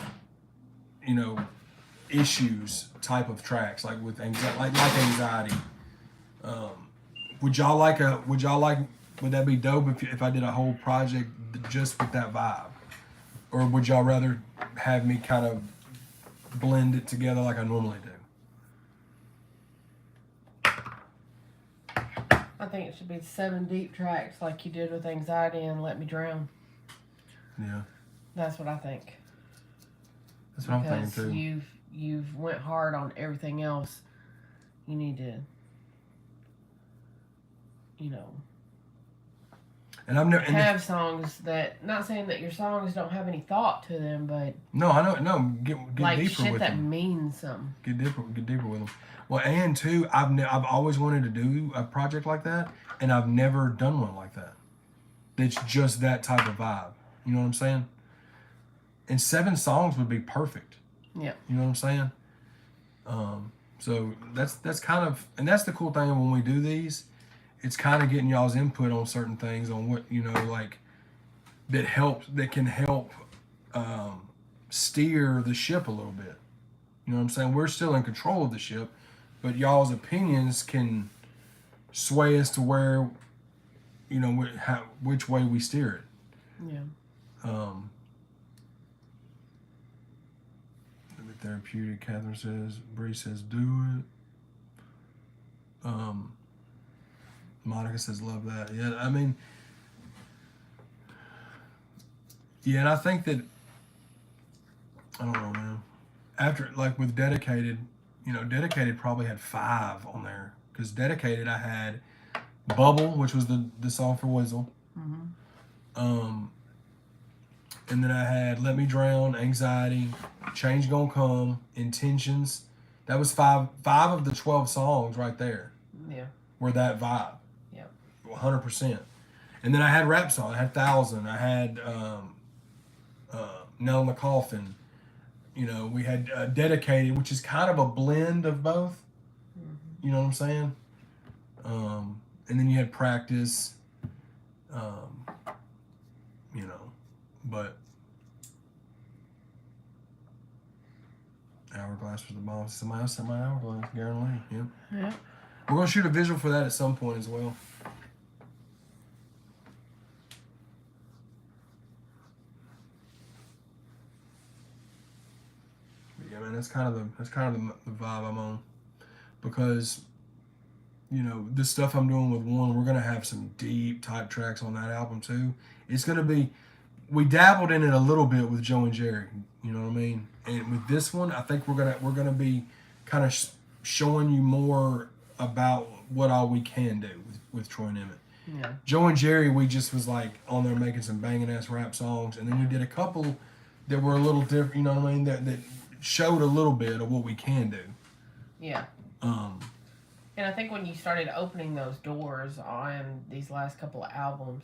issues type of tracks, like with anxiety. Would that be dope if I did a whole project just with that vibe? Or would y'all rather have me kind of blend it together like I normally do? I think it should be 7 deep tracks like you did with Anxiety and Let Me Drown. Yeah. That's what I think. That's what I'm thinking too. Because you've went hard on everything else. You need to, and I've never have songs that, not saying that your songs don't have any thought to them, but no, I know, no, get like deeper shit with that them. means something. Get deeper with them. Well, and too, I've always wanted to do a project like that, and I've never done one like that. It's just that type of vibe. You know what I'm saying? And 7 songs would be perfect. Yeah. You know what I'm saying? So that's kind of, and that's the cool thing when we do these. It's kind of getting y'all's input on certain things, on what like that can help steer the ship a little bit. You know what I'm saying? We're still in control of the ship, but y'all's opinions can sway us to where, which way we steer it. Yeah. Therapeutic, Catherine says. Bree says, do it. Monica says, love that. Yeah, I mean, yeah, and I think that, I don't know, man. After, like with Dedicated, Dedicated probably had 5 on there. Because Dedicated, I had Bubble, which was the song for Wizzle. Mm-hmm. And then I had Let Me Drown, Anxiety, Change Gonna Come, Intentions. That was 5 of the 12 songs right there. Yeah. Were that vibe. Yeah. 100%. And then I had rap songs. I had 1,000. I had Nail in the Coffin. We had Dedicated, which is kind of a blend of both. Mm-hmm. You know what I'm saying? And then you had Practice. But Hourglass was the bomb. Somebody else said my Hourglass. Garen Lee. Yep. Yeah. We're going to shoot a visual for that at some point as well. But yeah, man, that's kind of the vibe I'm on, because this stuff I'm doing with one, we're gonna have some deep type tracks on that album too. It's gonna be, we dabbled in it a little bit with Joe and Jerry. You know what I mean? And with this one, I think we're gonna be kind of showing you more about what all we can do with Troy and Emmett. Yeah. Joe and Jerry, we just was like on there making some banging ass rap songs, and then we did a couple that were a little different. You know what I mean? That showed a little bit of what we can do. Yeah. And I think when you started opening those doors on these last couple of albums,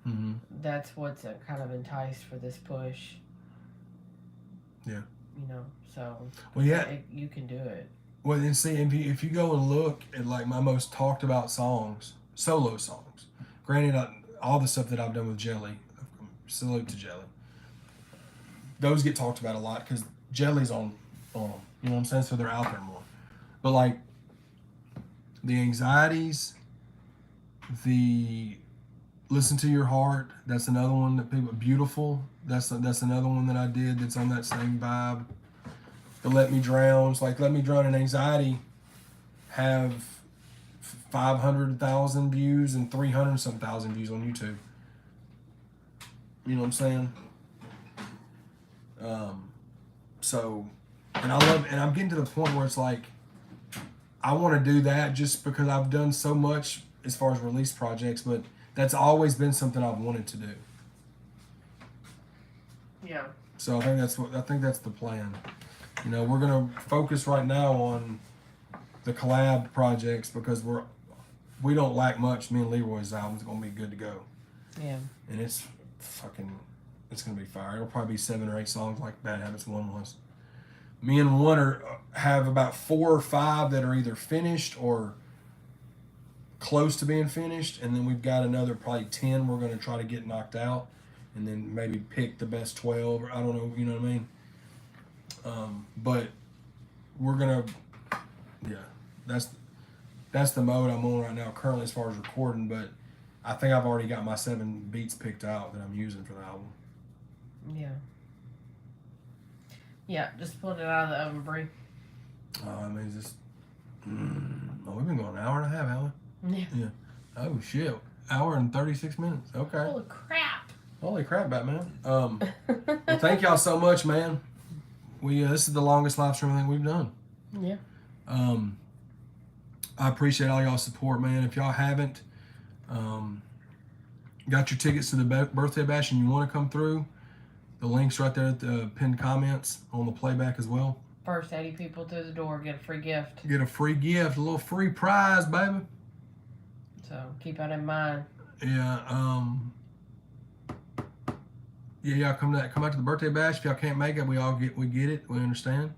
mm-hmm. that's what's kind of enticed for this push. Yeah. So well, yeah, you can do it. Well, and see, if you go and look at like my most talked about songs, solo songs, granted, all the stuff that I've done with Jelly, salute to Jelly, those get talked about a lot because Jelly's on them. You know what I'm saying? So they're out there more. But like the Anxieties, the Listen to Your Heart. That's another one that people. Beautiful. That's another one that I did. That's on that same vibe. The Let Me Drown. It's like Let Me Drown and Anxiety have 500,000 views and 300-some thousand views on YouTube. You know what I'm saying? So, and I love, and I'm getting to the point where it's like, I want to do that just because I've done so much as far as release projects, but that's always been something I've wanted to do. Yeah. So I think that's the plan. You know, we're gonna focus right now on the collab projects because we don't lack much. Me and Leroy's album's gonna be good to go. Yeah. And it's gonna be fire. It'll probably be 7 or 8 songs like Bad Habits 1 was. Me and one have about 4 or 5 that are either finished or close to being finished, and then we've got another probably 10 we're gonna try to get knocked out, and then maybe pick the best 12. Or I don't know, you know what I mean? But we're gonna, yeah, that's the mode I'm on right now currently as far as recording. But I think I've already got my 7 beats picked out that I'm using for the album. Yeah. Yeah, just pulled it out of the oven, Bree. I mean, just we've been going an hour and a half, haven't we? Yeah. Oh shit, hour and 36 minutes. Okay. Holy crap. Holy crap, Batman. Well, thank y'all so much, man. We this is the longest live stream thing we've done. Yeah. I appreciate all y'all's support, man. If y'all haven't got your tickets to the birthday bash and you want to come through, the link's right there at the pinned comments on the playback as well. First 80 people through the door get a free gift. Get a free gift, a little free prize, baby. So keep that in mind. Yeah. Yeah, y'all come out to the birthday bash. If y'all can't make it, we get it. We understand.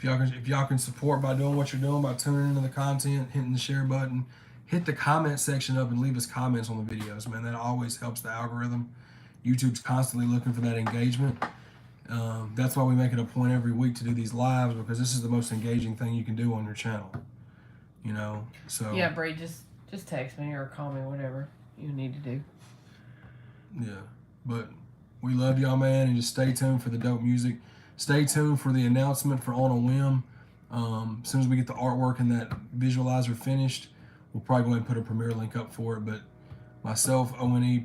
If y'all can support by doing what you're doing, by tuning into the content, hitting the share button, hit the comment section up and leave us comments on the videos, man. That always helps the algorithm. YouTube's constantly looking for that engagement. That's why we make it a point every week to do these lives, because this is the most engaging thing you can do on your channel. You know, so yeah, Bree, just text me or call me, whatever you need to do. Yeah, but we love y'all, man, and just stay tuned for the dope music. Stay tuned for the announcement for On a Whim. As soon as we get the artwork and that visualizer finished, we'll probably go ahead and put a premiere link up for it. But myself, O&E,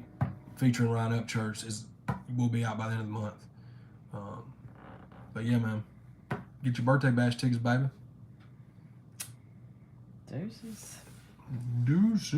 featuring Ryan Upchurch will be out by the end of the month. But yeah, man, get your birthday bash tickets, baby. Deuces. Deuces.